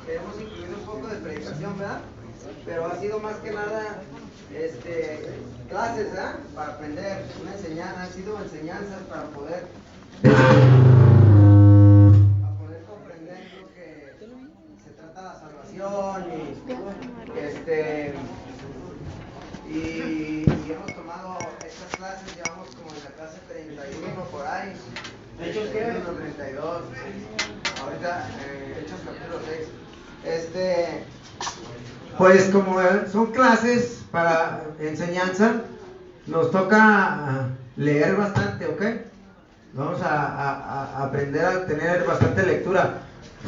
hemos incluido un poco de predicación, ¿verdad? Pero ha sido más que nada clases, ¿verdad? Para aprender, han sido enseñanzas para poder comprender lo que se trata de la salvación y hemos tomado estas clases, llevamos como en la clase 31 por ahí. Hechos que eran los 32, ahorita Hechos capítulo 6. Pues como son clases para enseñanza, nos toca leer bastante, ¿ok? Vamos a aprender a tener bastante lectura.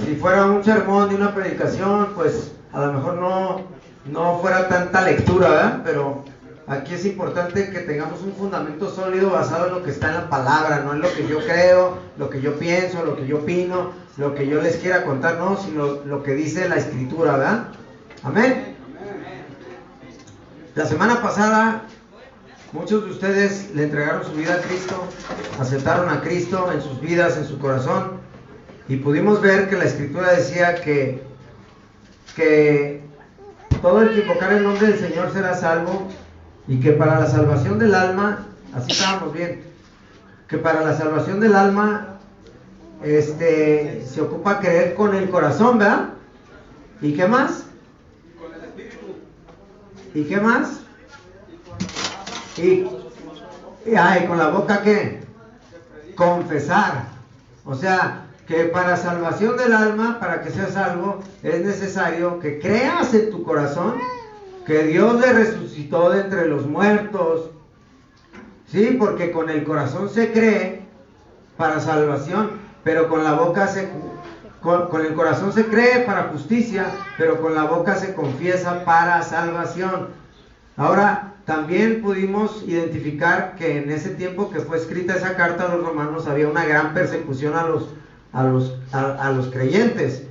Si fuera un sermón de una predicación, pues a lo mejor no fuera tanta lectura, ¿verdad? Pero aquí es importante que tengamos un fundamento sólido basado en lo que está en la palabra, no en lo que yo creo, lo que yo pienso, lo que yo opino, lo que yo les quiera contar, no, sino lo que dice la Escritura, ¿verdad? Amén. La semana pasada muchos de ustedes le entregaron su vida a Cristo, aceptaron a Cristo en sus vidas, en su corazón, y pudimos ver que la Escritura decía que todo el que invocar el nombre del Señor será salvo, y que para la salvación del alma, así estábamos bien, que para la salvación del alma se ocupa creer con el corazón, ¿verdad? ¿Y qué más? Con el espíritu. ¿Y qué más? Y con la boca, ¿qué? Confesar. O sea, que para salvación del alma, para que seas salvo, es necesario que creas en tu corazón que Dios le resucitó de entre los muertos. Sí, porque con el corazón se cree para salvación, pero con la boca con el corazón se cree para justicia, pero con la boca se confiesa para salvación. Ahora, también pudimos identificar que en ese tiempo que fue escrita esa carta a los romanos había una gran persecución a los creyentes,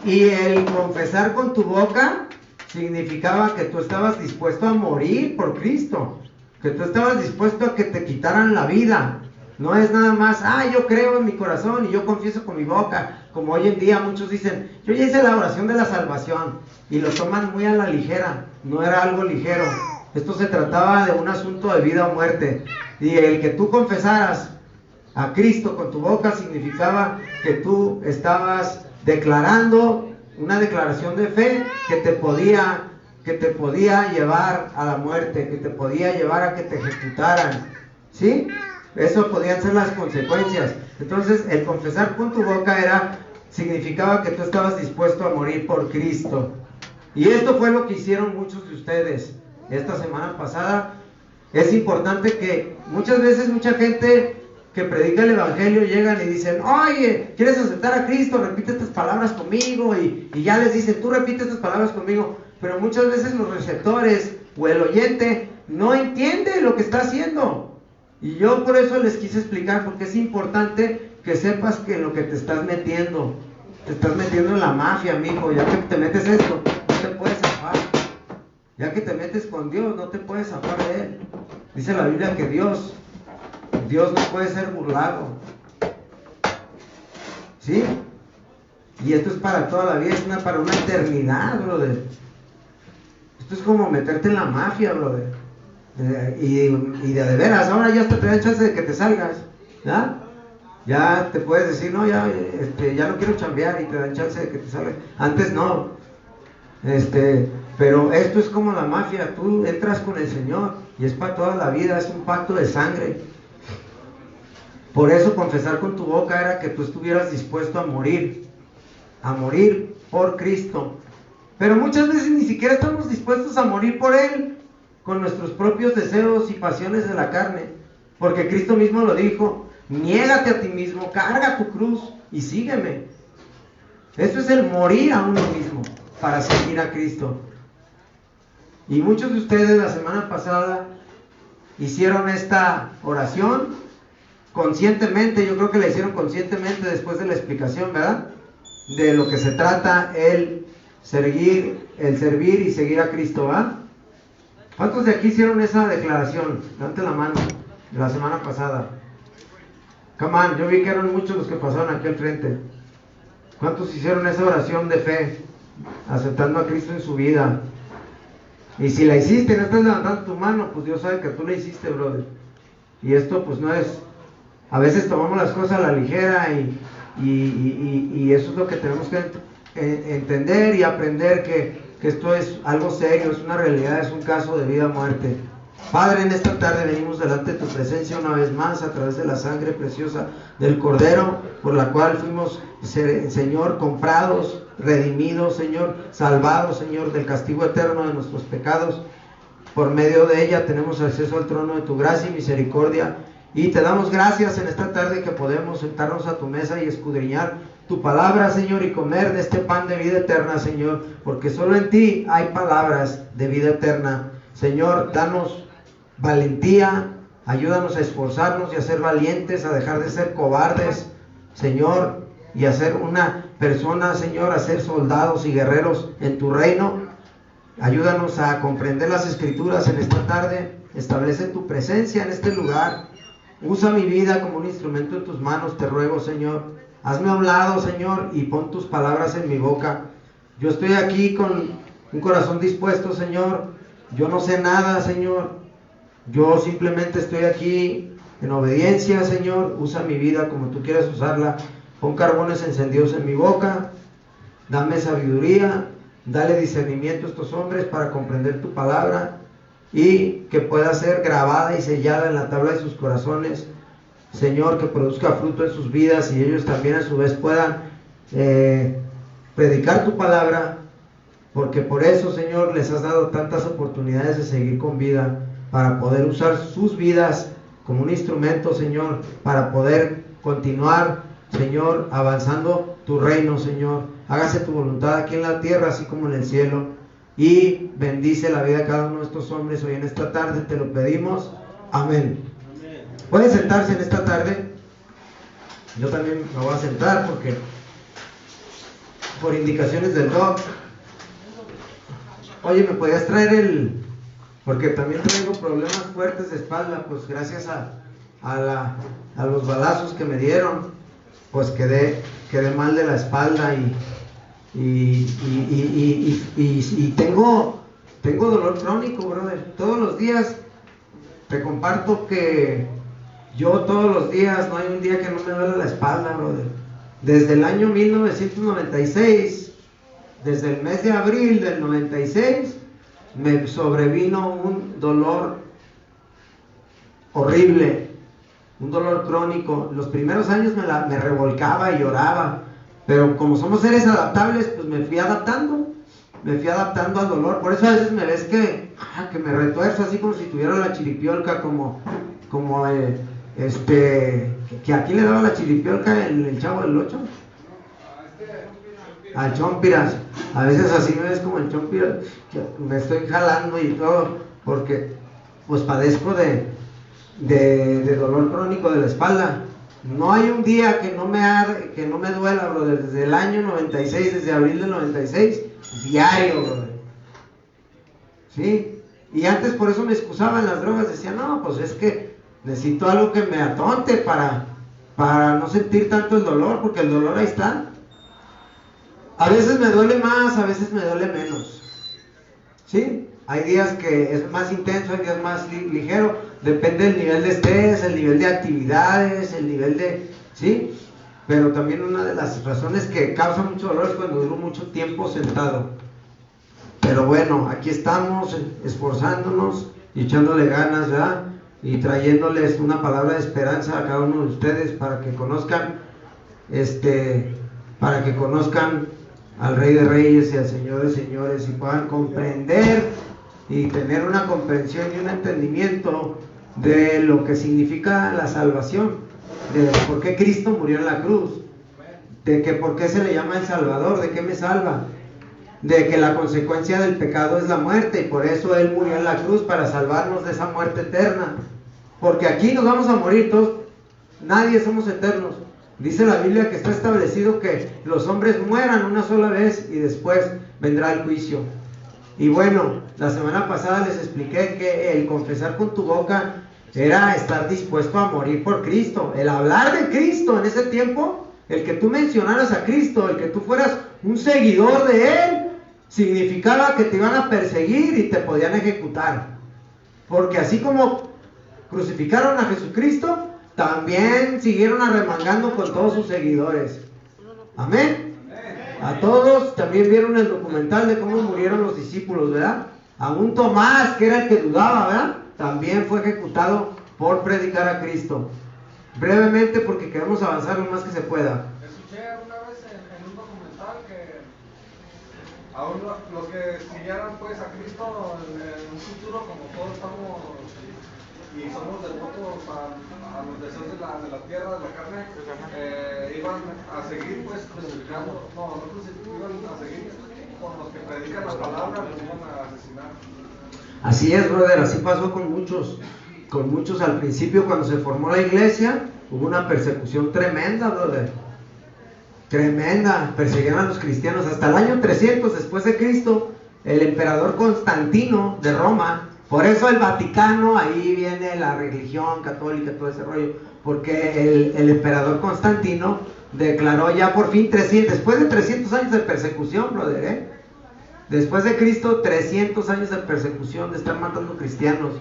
y el confesar con tu boca significaba que tú estabas dispuesto a morir por Cristo, que tú estabas dispuesto a que te quitaran la vida. No es nada más, yo creo en mi corazón y yo confieso con mi boca, como hoy en día muchos dicen, yo ya hice la oración de la salvación, y lo toman muy a la ligera. No era algo ligero, esto se trataba de un asunto de vida o muerte, y el que tú confesaras a Cristo con tu boca significaba que tú estabas declarando una declaración de fe que te podía llevar a la muerte, que te podía llevar a que te ejecutaran, ¿sí? Eso podían ser las consecuencias. Entonces, el confesar con tu boca significaba que tú estabas dispuesto a morir por Cristo. Y esto fue lo que hicieron muchos de ustedes esta semana pasada. Es importante que muchas veces mucha gente que predica el evangelio llegan y dicen, oye, ¿quieres aceptar a Cristo? Repite estas palabras conmigo, y ya les dicen, tú repite estas palabras conmigo, pero muchas veces los receptores o el oyente no entiende lo que está haciendo. Y yo por eso les quise explicar, porque es importante que sepas que en lo que te estás metiendo en la mafia, amigo. Ya que te metes esto, no te puedes zafar. Ya que te metes con Dios, no te puedes zafar de Él. Dice la Biblia que Dios no puede ser burlado, ¿sí? Y esto es para toda la vida, es para una eternidad, brother. Esto es como meterte en la mafia, brother. Y de veras, ahora ya hasta te dan chance de que te salgas, ¿ya? Ya te puedes decir, no, ya no quiero chambear, y te dan chance de que te salgas. Antes no. Pero esto es como la mafia, tú entras con el Señor y es para toda la vida, es un pacto de sangre. Por eso confesar con tu boca era que tú estuvieras dispuesto a morir por Cristo. Pero muchas veces ni siquiera estamos dispuestos a morir por Él, con nuestros propios deseos y pasiones de la carne, porque Cristo mismo lo dijo, niégate a ti mismo, carga tu cruz y sígueme. Eso es el morir a uno mismo para seguir a Cristo. Y muchos de ustedes la semana pasada hicieron esta oración conscientemente. Yo creo que la hicieron conscientemente después de la explicación, ¿verdad? De lo que se trata el servir y seguir a Cristo, ¿verdad? ¿Cuántos de aquí hicieron esa declaración? Levante la mano, de la semana pasada. Come on, yo vi que eran muchos los que pasaron aquí al frente. ¿Cuántos hicieron esa oración de fe? aceptando a Cristo en su vida. Y si la hiciste, no estás levantando tu mano, pues Dios sabe que tú la hiciste, brother. Y esto pues no es, a veces tomamos las cosas a la ligera y eso es lo que tenemos que entender y aprender, que esto es algo serio, es una realidad, es un caso de vida o muerte. Padre, en esta tarde venimos delante de tu presencia una vez más a través de la sangre preciosa del Cordero, por la cual fuimos, Señor, comprados, redimidos, Señor, salvados, Señor, del castigo eterno de nuestros pecados. Por medio de ella tenemos acceso al trono de tu gracia y misericordia. Y te damos gracias en esta tarde que podemos sentarnos a tu mesa y escudriñar tu palabra, Señor, y comer de este pan de vida eterna, Señor, porque solo en ti hay palabras de vida eterna. Señor, danos valentía, ayúdanos a esforzarnos y a ser valientes, a dejar de ser cobardes, Señor, y a ser una persona, Señor, a ser soldados y guerreros en tu reino. Ayúdanos a comprender las Escrituras en esta tarde. Establece tu presencia en este lugar. Usa mi vida como un instrumento en tus manos, te ruego, Señor. Hazme a un lado, Señor, y pon tus palabras en mi boca. Yo estoy aquí con un corazón dispuesto, Señor. Yo no sé nada, Señor. Yo simplemente estoy aquí en obediencia, Señor. Usa mi vida como tú quieras usarla. Pon carbones encendidos en mi boca. Dame sabiduría. Dale discernimiento a estos hombres para comprender tu palabra y que pueda ser grabada y sellada en la tabla de sus corazones, Señor, que produzca fruto en sus vidas y ellos también a su vez puedan predicar tu palabra, porque por eso, Señor, les has dado tantas oportunidades de seguir con vida, para poder usar sus vidas como un instrumento, Señor, para poder continuar, Señor, avanzando tu reino, Señor. Hágase tu voluntad aquí en la tierra, así como en el cielo. Y bendice la vida de cada uno de estos hombres hoy en esta tarde, te lo pedimos. Amén. Pueden sentarse en esta tarde. Yo también me voy a sentar porque por indicaciones del doc. Oye, ¿me podías traer porque también traigo problemas fuertes de espalda, pues gracias a los balazos que me dieron, pues quedé mal de la espalda y tengo dolor crónico, brother. Todos los días te comparto que yo todos los días, no hay un día que no me duele la espalda, brother. Desde el año 1996, desde el mes de abril del 96, me sobrevino un dolor horrible, un dolor crónico. Los primeros años me revolcaba y lloraba, pero como somos seres adaptables, pues me fui adaptando al dolor. Por eso a veces me ves que me retuerzo así como si tuviera la chiripiolca, que aquí le daba la chiripiolca el Chavo del 8. Al Chompiras, a veces así me ves como el Chompiras, que me estoy jalando y todo, porque pues padezco de dolor crónico de la espalda. No hay un día que no me duela, bro, desde el año 96, desde abril del 96, diario, bro. ¿Sí? Y antes por eso me excusaban las drogas, decía, no, pues es que necesito algo que me atonte para no sentir tanto el dolor, porque el dolor ahí está. A veces me duele más, a veces me duele menos. ¿Sí? Hay días que es más intenso, hay días más ligero, depende del nivel de estrés, el nivel de actividades, el nivel de... ¿Sí? Pero también una de las razones que causa mucho dolor es cuando duro mucho tiempo sentado. Pero bueno, aquí estamos esforzándonos y echándole ganas, ¿verdad? Y trayéndoles una palabra de esperanza a cada uno de ustedes para que conozcan, al Rey de Reyes y al Señor de Señores y puedan comprender y tener una comprensión y un entendimiento de lo que significa la salvación, de por qué Cristo murió en la cruz, de que por qué se le llama el Salvador, de qué me salva, de que la consecuencia del pecado es la muerte y por eso Él murió en la cruz, para salvarnos de esa muerte eterna, porque aquí nos vamos a morir todos, nadie somos eternos. Dice la Biblia que está establecido que los hombres mueran una sola vez y después vendrá el juicio. Y bueno, la semana pasada les expliqué que el confesar con tu boca era estar dispuesto a morir por Cristo. El hablar de Cristo en ese tiempo, el que tú mencionaras a Cristo, el que tú fueras un seguidor de Él, significaba que te iban a perseguir y te podían ejecutar. Porque así como crucificaron a Jesucristo, también siguieron arremangando con todos sus seguidores. Amén. A todos también vieron el documental de cómo murieron los discípulos, ¿verdad? A un Tomás, que era el que dudaba, ¿verdad? También fue ejecutado por predicar a Cristo. Brevemente, porque queremos avanzar lo más que se pueda. Escuché una vez en un documental que aún los que siguieran pues a Cristo en un futuro, como todos estamos y somos devotos a los deseos de la tierra, de la carne, iban a seguir pues crucificando, iban a seguir con los que predican la palabra, los iban a asesinar. Así es, brother, así pasó con muchos al principio. Cuando se formó la iglesia, hubo una persecución tremenda, brother, tremenda. Perseguían a los cristianos hasta el año 300 después de Cristo. El emperador Constantino de Roma, por eso el Vaticano, ahí viene la religión católica, todo ese rollo, porque el emperador Constantino declaró ya por fin 300, después de 300 años de persecución, brother, después de Cristo, 300 años de persecución, de estar matando cristianos.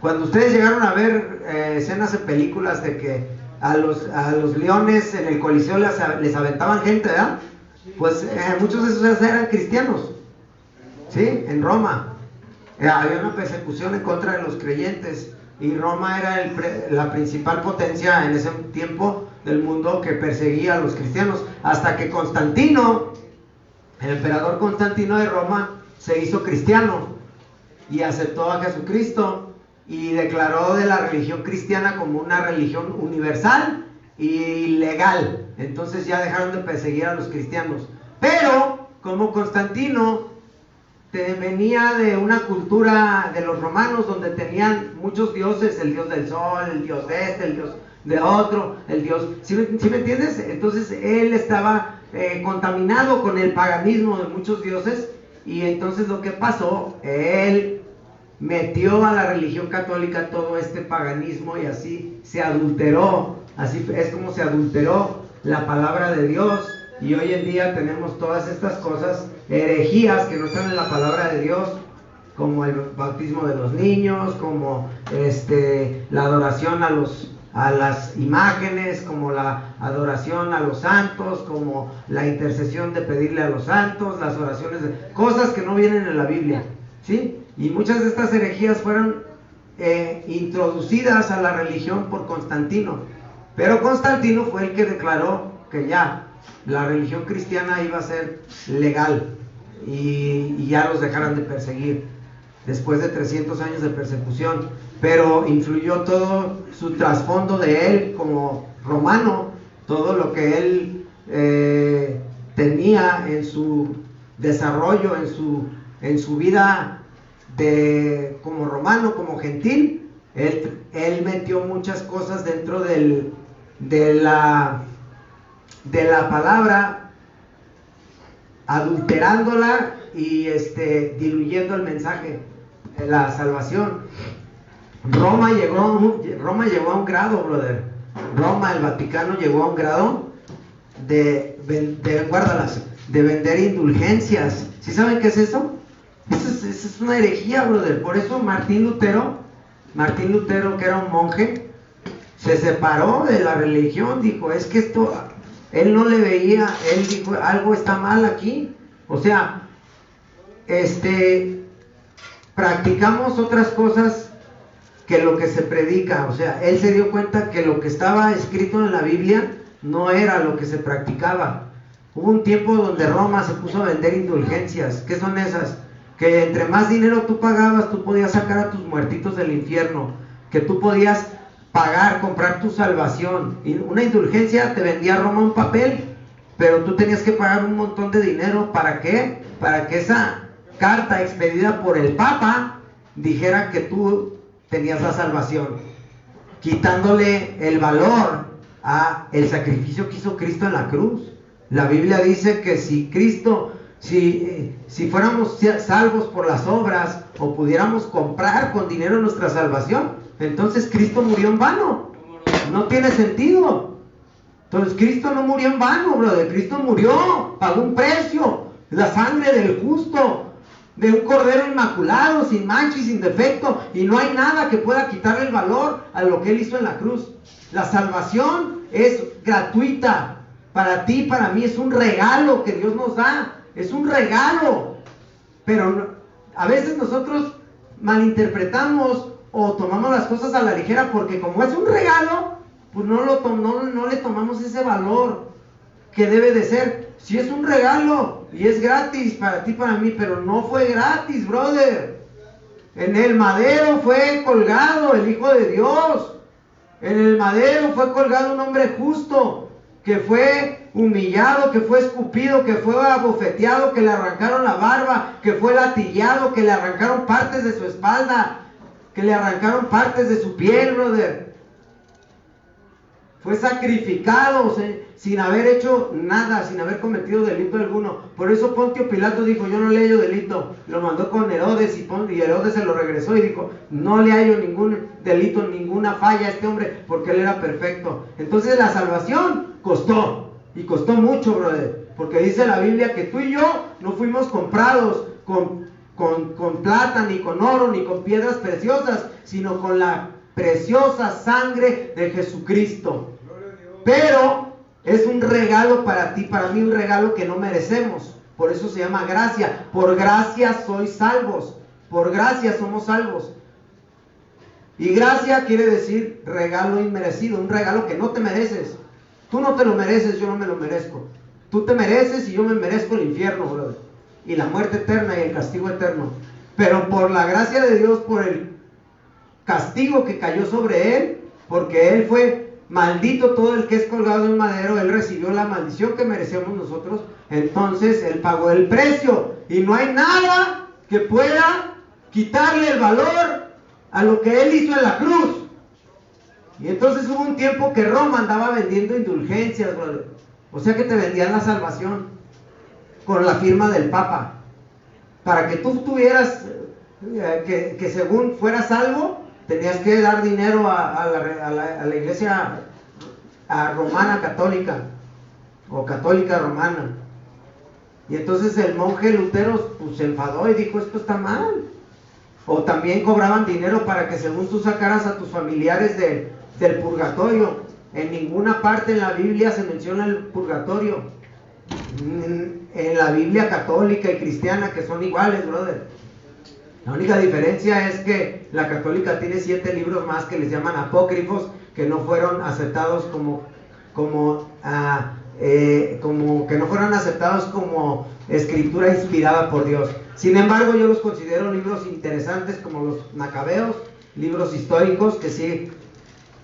Cuando ustedes llegaron a ver escenas en películas de que a los leones en el Coliseo les aventaban gente, ¿verdad? Pues muchos de esos eran cristianos, ¿sí? En Roma. Había una persecución en contra de los creyentes, y Roma era la principal potencia en ese tiempo del mundo que perseguía a los cristianos, hasta que Constantino, el emperador Constantino de Roma, se hizo cristiano y aceptó a Jesucristo y declaró de la religión cristiana como una religión universal y legal. Entonces ya dejaron de perseguir a los cristianos. Pero como Constantino venía de una cultura de los romanos donde tenían muchos dioses, el dios del sol, el dios de este, el dios de otro, el dios, ¿sí me entiendes? Entonces él estaba contaminado con el paganismo de muchos dioses, y entonces lo que pasó, él metió a la religión católica todo este paganismo, y así se adulteró, así es como se adulteró la palabra de Dios. Y hoy en día tenemos todas estas cosas, herejías que no están en la palabra de Dios, como el bautismo de los niños, como la adoración a las imágenes, como la adoración a los santos, como la intercesión de pedirle a los santos, las oraciones, cosas que no vienen en la Biblia, ¿sí? Y muchas de estas herejías fueron introducidas a la religión por Constantino, pero Constantino fue el que declaró que ya la religión cristiana iba a ser legal y ya los dejaran de perseguir después de 300 años de persecución. Pero influyó todo su trasfondo de él como romano, todo lo que él tenía en su desarrollo, en su vida como romano, como gentil. Él metió muchas cosas dentro de la palabra, adulterándola y diluyendo el mensaje de la salvación. Roma llegó a un grado, brother. Roma, el Vaticano, llegó a un grado de vender indulgencias. ¿Sí saben qué es eso? Eso es una herejía, brother. Por eso Martín Lutero, que era un monje, se separó de la religión. Dijo, es que esto, él no le veía, él dijo, algo está mal aquí. O sea, practicamos otras cosas que lo que se predica. O sea, él se dio cuenta que lo que estaba escrito en la Biblia no era lo que se practicaba. Hubo un tiempo donde Roma se puso a vender indulgencias. ¿Qué son esas? Que entre más dinero tú pagabas, tú podías sacar a tus muertitos del infierno, que tú podías pagar, comprar tu salvación. Y una indulgencia te vendía Roma un papel, pero tú tenías que pagar un montón de dinero. ¿Para qué? Para que esa carta expedida por el Papa dijera que tú tenías la salvación, quitándole el valor a el sacrificio que hizo Cristo en la cruz. La Biblia dice que si Cristo, si fuéramos salvos por las obras, o pudiéramos comprar con dinero nuestra salvación, entonces Cristo murió en vano. No tiene sentido. Entonces Cristo no murió en vano, brother. Cristo murió, pagó un precio la sangre del justo, de un cordero inmaculado, sin mancha y sin defecto, y no hay nada que pueda quitarle el valor a lo que Él hizo en la cruz. La salvación es gratuita para ti, para mí, es un regalo que Dios nos da, es un regalo, pero a veces nosotros malinterpretamos o tomamos las cosas a la ligera, porque como es un regalo, pues no le tomamos ese valor que debe de ser. Si es un regalo y es gratis para ti, para mí, pero no fue gratis, brother. En el madero fue colgado el Hijo de Dios. En el madero fue colgado un hombre justo, que fue humillado, que fue escupido, que fue abofeteado, que le arrancaron la barba, que fue latillado, que le arrancaron partes de su espalda, que le arrancaron partes de su piel, brother. Fue sacrificado sin haber hecho nada, sin haber cometido delito alguno. Por eso Pontio Pilato dijo: yo no le hallo delito. Lo mandó con Herodes y Herodes se lo regresó y dijo: no le hallo ningún delito, ninguna falla a este hombre, porque él era perfecto. Entonces la salvación costó, y costó mucho, brother, porque dice la Biblia que tú y yo no fuimos comprados con plata, ni con oro, ni con piedras preciosas, sino con la preciosa sangre de Jesucristo. Pero es un regalo para ti, para mí, un regalo que no merecemos. Por eso se llama gracia. Por gracia sois salvos. Por gracia somos salvos. Y gracia quiere decir regalo inmerecido, un regalo que no te mereces. Tú no te lo mereces, yo no me lo merezco. Tú te mereces y yo me merezco el infierno, brother, y la muerte eterna y el castigo eterno. Pero por la gracia de Dios, por el castigo que cayó sobre Él, porque Él fue maldito, todo el que es colgado en madero, Él recibió la maldición que merecemos nosotros. Entonces Él pagó el precio, y no hay nada que pueda quitarle el valor a lo que Él hizo en la cruz. Y entonces hubo un tiempo que Roma andaba vendiendo indulgencias, brother. O sea que te vendían la salvación con la firma del Papa, para que tú tuvieras que según fueras salvo, tenías que dar dinero a la iglesia romana católica, o católica romana. Y entonces el monje Lutero pues, se enfadó y dijo: esto está mal. O también cobraban dinero para que según tú sacaras a tus familiares del purgatorio. En ninguna parte en la Biblia se menciona el purgatorio. En la Biblia católica y cristiana, que son iguales, brother. La única diferencia es que la católica tiene 7 libros más que les llaman apócrifos, que no fueron aceptados como que no fueron aceptados como escritura inspirada por Dios. Sin embargo, yo los considero libros interesantes, como los Macabeos, libros históricos que sí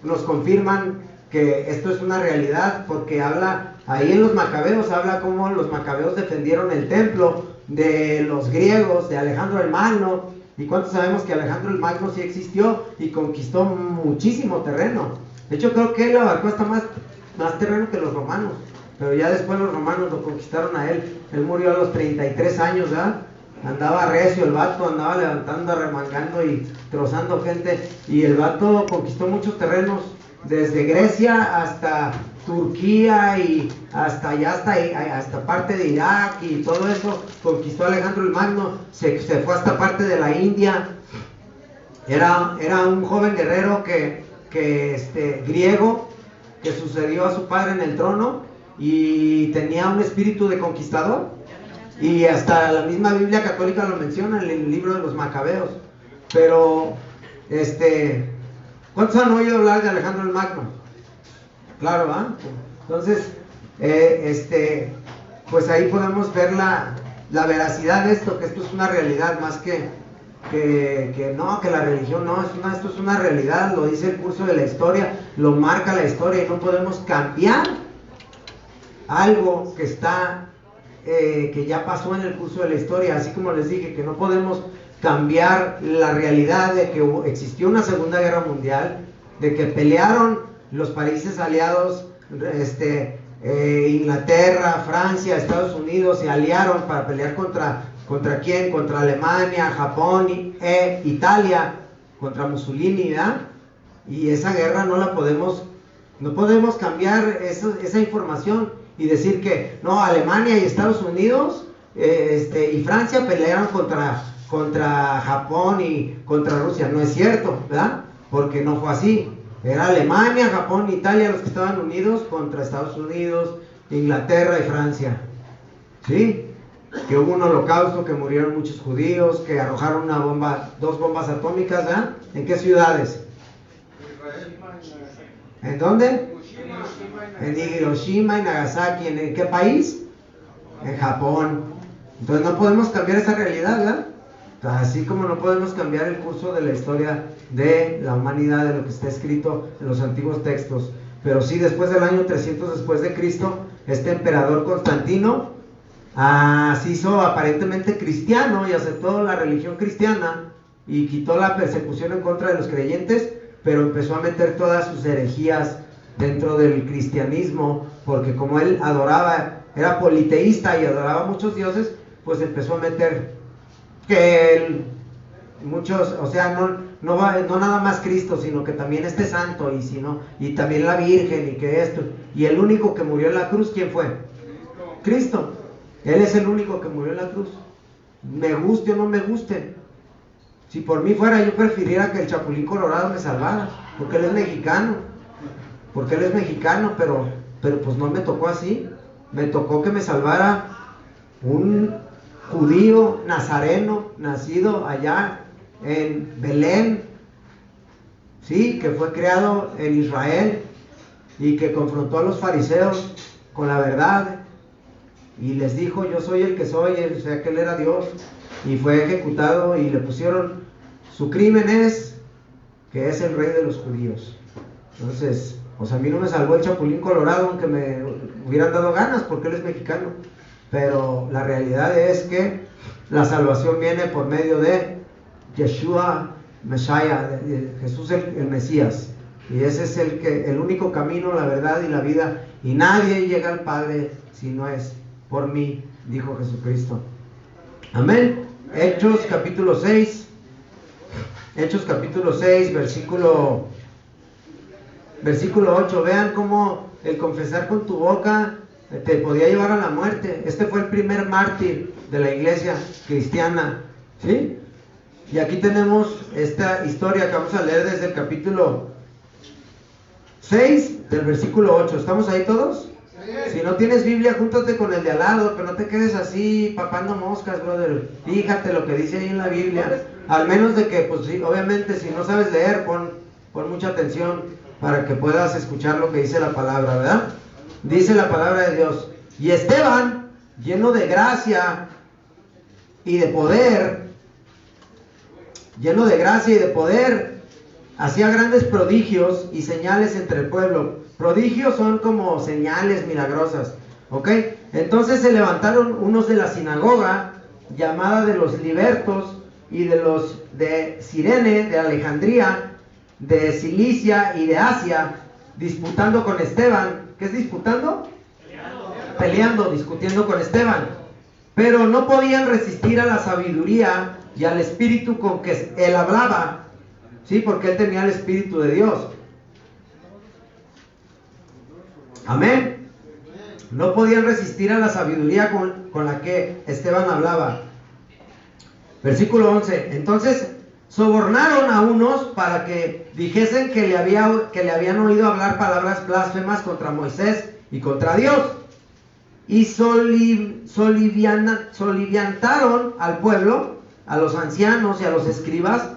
nos confirman que esto es una realidad, porque habla, ahí en los Macabeos, habla cómo los Macabeos defendieron el templo de los griegos, de Alejandro el Magno. ¿Y cuántos sabemos que Alejandro el Magno sí existió y conquistó muchísimo terreno? De hecho, creo que él abarcó hasta más terreno que los romanos, pero ya después los romanos lo conquistaron a él. Él murió a los 33 años, ¿verdad? Andaba recio el vato, andaba levantando, arremangando y trozando gente, y el vato conquistó muchos terrenos, desde Grecia hasta Turquía y hasta parte de Irak y todo eso conquistó Alejandro el Magno. Se fue hasta parte de la India. Era un joven guerrero griego, que sucedió a su padre en el trono, y tenía un espíritu de conquistador, y hasta la misma Biblia católica lo menciona en el libro de los Macabeos. Pero ¿cuántos han oído hablar de Alejandro el Magno? Claro, ¿ah? Entonces, pues ahí podemos ver la veracidad de esto, que esto es una realidad más que la religión, no, esto es una realidad, lo dice el curso de la historia, lo marca la historia, y no podemos cambiar algo que está, que ya pasó en el curso de la historia. Así como les dije que no podemos cambiar la realidad de que existió una Segunda Guerra Mundial, de que pelearon los países aliados, Inglaterra, Francia, Estados Unidos, se aliaron para pelear ¿contra quién? Contra Alemania, Japón e Italia, contra Mussolini, ¿verdad? Y esa guerra no podemos cambiar esa información y decir que no, Alemania y Estados Unidos y Francia pelearon contra Japón y contra Rusia. No es cierto, ¿verdad? Porque no fue así. Era Alemania, Japón, Italia los que estaban unidos contra Estados Unidos, Inglaterra y Francia. ¿Sí? Que hubo un holocausto, que murieron muchos judíos, que arrojaron dos bombas atómicas, ¿verdad? ¿En qué ciudades? ¿En dónde? En Hiroshima y Nagasaki. ¿En qué país? En Japón. Entonces no podemos cambiar esa realidad, ¿verdad? Así como no podemos cambiar el curso de la historia de la humanidad, de lo que está escrito en los antiguos textos. Pero sí, después del año 300 después de Cristo, este emperador Constantino se hizo aparentemente cristiano y aceptó la religión cristiana y quitó la persecución en contra de los creyentes, pero empezó a meter todas sus herejías dentro del cristianismo, porque como él era politeísta y adoraba muchos dioses, pues empezó a meter muchos, o sea, no nada más Cristo, sino que también este santo, y también la Virgen, y que esto, y el único que murió en la cruz, ¿quién fue? Cristo. Él es el único que murió en la cruz. Me guste o no me guste. Si por mí fuera, yo preferiría que el Chapulín Colorado me salvara, porque él es mexicano. Pero pues no me tocó así. Me tocó que me salvara un judío nazareno, nacido allá en Belén, sí, que fue criado en Israel y que confrontó a los fariseos con la verdad y les dijo: yo soy el que soy, o sea que él era Dios, y fue ejecutado y le pusieron, su crimen es que es el rey de los judíos. Entonces, pues a mí no me salvó el Chapulín Colorado, aunque me hubieran dado ganas, porque él es mexicano. Pero la realidad es que la salvación viene por medio de Yeshua Messiah, de Jesús el Mesías. Y ese es el único camino, la verdad y la vida. Y nadie llega al Padre si no es por mí, dijo Jesucristo. Amén. Hechos capítulo 6. Hechos capítulo 6, versículo 8. Vean cómo el confesar con tu boca te podía llevar a la muerte. Este fue el primer mártir de la iglesia cristiana, ¿sí? Y aquí tenemos esta historia que vamos a leer desde el capítulo 6 del versículo 8. ¿Estamos ahí todos? Sí. Si no tienes Biblia, júntate con el de al lado, pero no te quedes así papando moscas, brother. Fíjate lo que dice ahí en la Biblia. Al menos de que, pues sí, obviamente, si no sabes leer, pon mucha atención para que puedas escuchar lo que dice la palabra, ¿verdad? Dice la palabra de Dios: y Esteban, lleno de gracia y de poder, hacía grandes prodigios y señales entre el pueblo. Prodigios son como señales milagrosas, ¿ok? Entonces se levantaron unos de la sinagoga, llamada de los libertos, y de los de Cirene, de Alejandría, de Cilicia y de Asia, disputando con Esteban. ¿Qué es disputando? Peleando, discutiendo con Esteban. Pero no podían resistir a la sabiduría y al espíritu con que él hablaba, ¿sí? Porque él tenía el espíritu de Dios. Amén. No podían resistir a la sabiduría con la que Esteban hablaba. Versículo 11. Entonces sobornaron a unos para que dijesen que le habían oído hablar palabras blasfemas contra Moisés y contra Dios. Y soliviantaron al pueblo, a los ancianos y a los escribas,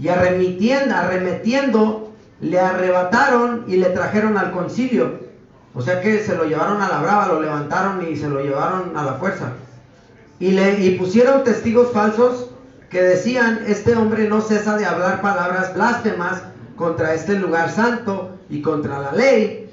y arremetiendo, le arrebataron y le trajeron al concilio. O sea que se lo llevaron a la brava, lo levantaron y se lo llevaron a la fuerza. Y pusieron testigos falsos que decían: este hombre no cesa de hablar palabras blasfemas contra este lugar santo y contra la ley,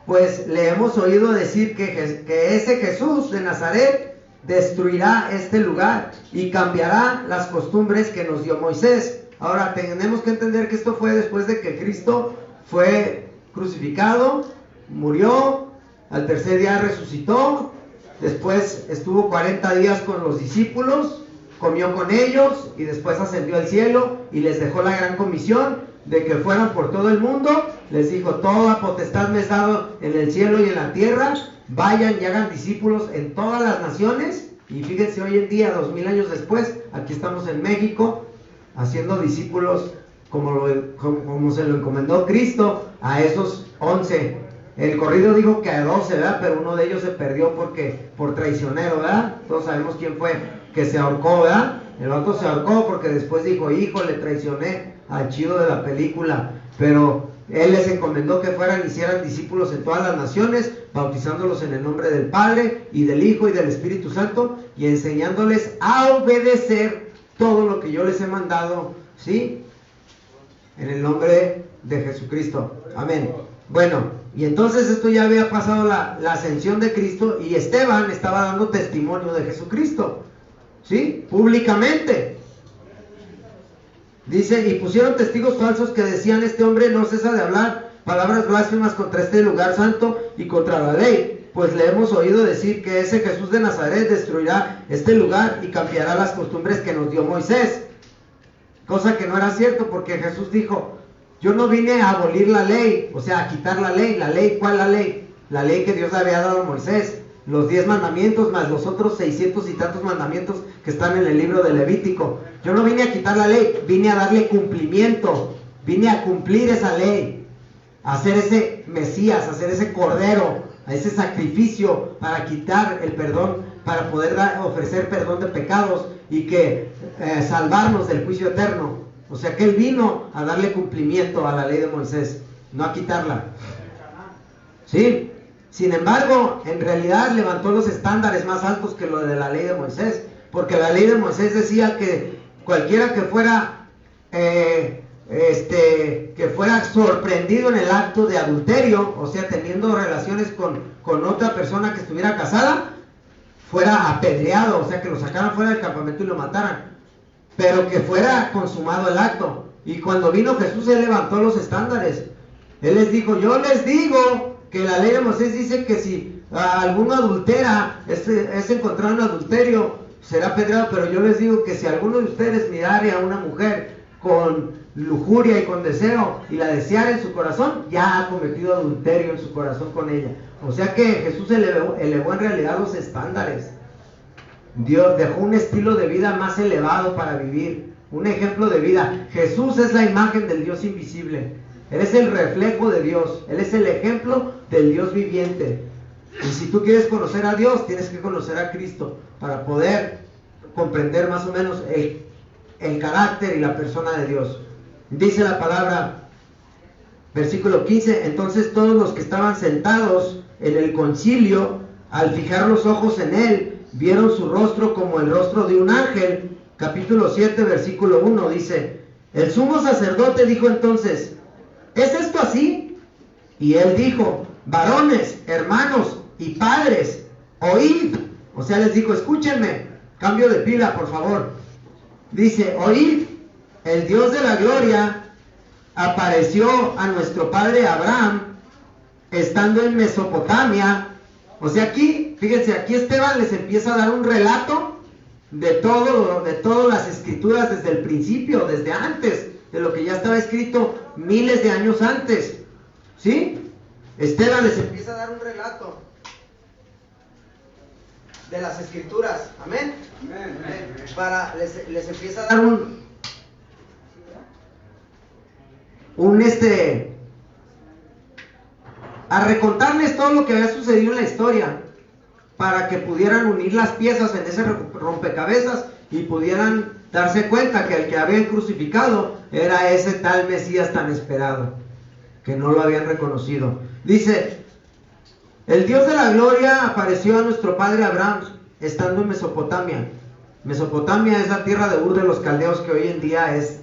pues le hemos oído decir que ese Jesús de Nazaret destruirá este lugar y cambiará las costumbres que nos dio Moisés. Ahora tenemos que entender que esto fue después de que Cristo fue crucificado, murió, al tercer día resucitó, después estuvo 40 días con los discípulos, comió con ellos y después ascendió al cielo y les dejó la gran comisión de que fueran por todo el mundo. Les dijo: toda potestad me es dado en el cielo y en la tierra, vayan y hagan discípulos en todas las naciones, Y fíjense, hoy en día, 2000 años después, aquí estamos en México, haciendo discípulos como se lo encomendó Cristo a esos 11. El corrido dijo que a 12, ¿verdad? Pero uno de ellos se perdió por traicionero, ¿verdad? Todos sabemos quién fue, que se ahorcó, ¿verdad? El otro se ahorcó porque después dijo, hijo, le traicioné al chido de la película. Pero él les encomendó que fueran y hicieran discípulos en todas las naciones, bautizándolos en el nombre del Padre y del Hijo y del Espíritu Santo, y enseñándoles a obedecer todo lo que yo les he mandado, ¿sí? En el nombre de Jesucristo. Amén. Bueno, y entonces esto ya había pasado la ascensión de Cristo, y Esteban estaba dando testimonio de Jesucristo, ¿sí? Públicamente. Dice, y pusieron testigos falsos que decían, este hombre no cesa de hablar palabras blasfemas contra este lugar santo y contra la ley, pues le hemos oído decir que ese Jesús de Nazaret destruirá este lugar y cambiará las costumbres que nos dio Moisés. Cosa que no era cierto, porque Jesús dijo, yo no vine a abolir la ley, o sea, a quitar la ley. ¿La ley cuál? La ley que Dios había dado a Moisés, los 10 mandamientos más los otros 600 y tantos mandamientos que están en el libro de Levítico. Yo no vine a quitar la ley, vine a darle cumplimiento, vine a cumplir esa ley, a hacer ese Mesías, a hacer ese cordero, a ese sacrificio para quitar el perdón, para poder ofrecer perdón de pecados y que salvarnos del juicio eterno. O sea que Él vino a darle cumplimiento a la ley de Moisés, no a quitarla. ¿Sí? Sin embargo, en realidad levantó los estándares más altos que lo de la ley de Moisés, porque la ley de Moisés decía que cualquiera que fuera sorprendido en el acto de adulterio, o sea, teniendo relaciones con otra persona que estuviera casada, fuera apedreado, o sea, que lo sacaran fuera del campamento y lo mataran, pero que fuera consumado el acto. Y cuando vino Jesús, Él levantó los estándares. Él les dijo, yo les digo que la ley de Moisés dice que si alguno adultera, es encontrado en adulterio, será apedreado, pero yo les digo que si alguno de ustedes mirare a una mujer con lujuria y con deseo y la deseara en su corazón, ya ha cometido adulterio en su corazón con ella. O sea que Jesús elevó en realidad los estándares. Dios dejó un estilo de vida más elevado para vivir, un ejemplo de vida. Jesús es la imagen del Dios invisible. Él es el reflejo de Dios. Él es el ejemplo del Dios viviente. Y si tú quieres conocer a Dios, tienes que conocer a Cristo para poder comprender más o menos el carácter y la persona de Dios. Dice la palabra, versículo 15, entonces todos los que estaban sentados en el concilio, al fijar los ojos en Él, vieron su rostro como el rostro de un ángel. Capítulo 7, versículo 1 dice, el sumo sacerdote dijo entonces, ¿es esto así? Y él dijo, varones, hermanos y padres, oíd. O sea, les dijo, escúchenme, cambio de pila, por favor. Dice, oíd, el Dios de la gloria apareció a nuestro padre Abraham estando en Mesopotamia. O sea, aquí, fíjense, aquí Esteban les empieza a dar un relato de todas las escrituras desde el principio, desde antes, de lo que ya estaba escrito miles de años antes. ¿Sí? Esteban les empieza a dar un relato de las escrituras. Amén. Les empieza a dar a recontarles todo lo que había sucedido en la historia, para que pudieran unir las piezas en ese rompecabezas y pudieran darse cuenta que el que habían crucificado era ese tal Mesías tan esperado, que no lo habían reconocido. Dice, el Dios de la gloria apareció a nuestro padre Abraham estando en Mesopotamia. Mesopotamia es la tierra de Ur de los Caldeos, que hoy en día es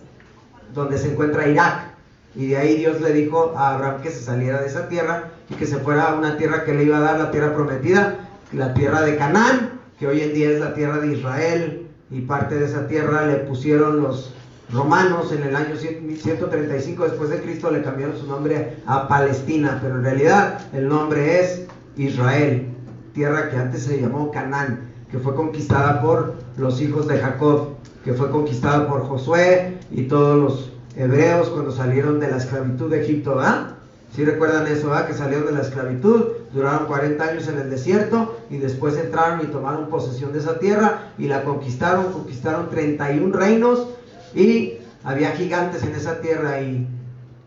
donde se encuentra Irak. Y de ahí Dios le dijo a Abraham que se saliera de esa tierra y que se fuera a una tierra que le iba a dar, la tierra prometida, la tierra de Canaán, que hoy en día es la tierra de Israel. Y parte de esa tierra le pusieron los romanos en el año 135 después de Cristo, le cambiaron su nombre a Palestina, pero en realidad el nombre es Israel, tierra que antes se llamó Canaán, que fue conquistada por los hijos de Jacob, que fue conquistada por Josué y todos los hebreos cuando salieron de la esclavitud de Egipto, ¿verdad? ¿Sí recuerdan eso, verdad? Que salieron de la esclavitud, duraron 40 años en el desierto y después entraron y tomaron posesión de esa tierra y la conquistaron 31 reinos y había gigantes en esa tierra y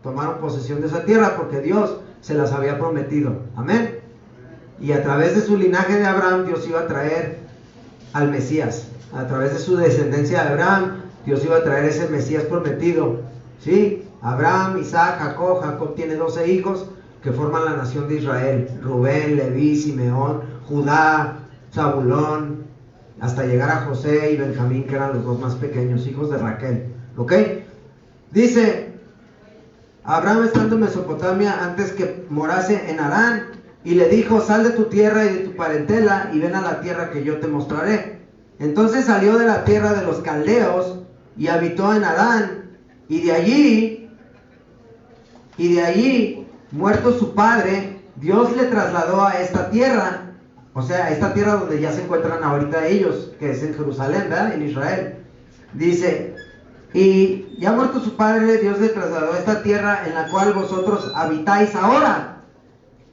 tomaron posesión de esa tierra porque Dios se las había prometido. Amén. Y a través de su linaje de Abraham, Dios iba a traer al Mesías. A través de su descendencia de Abraham, Dios iba a traer ese Mesías prometido. ¿Sí? Abraham, Isaac, Jacob. Jacob tiene 12 hijos que forman la nación de Israel. Rubén, Leví, Simeón, Judá, Zabulón, hasta llegar a José y Benjamín, que eran los dos más pequeños, hijos de Raquel. ¿Ok? Dice, Abraham estando en Mesopotamia antes que morase en Harán, y le dijo, sal de tu tierra y de tu parentela y ven a la tierra que yo te mostraré. Entonces salió de la tierra de los caldeos y habitó en Harán, y de allí, muerto su padre, Dios le trasladó a esta tierra, o sea, a esta tierra donde ya se encuentran ahorita ellos, que es en Jerusalén, ¿verdad? En Israel. Dice, y ya muerto su padre, Dios le trasladó a esta tierra en la cual vosotros habitáis ahora.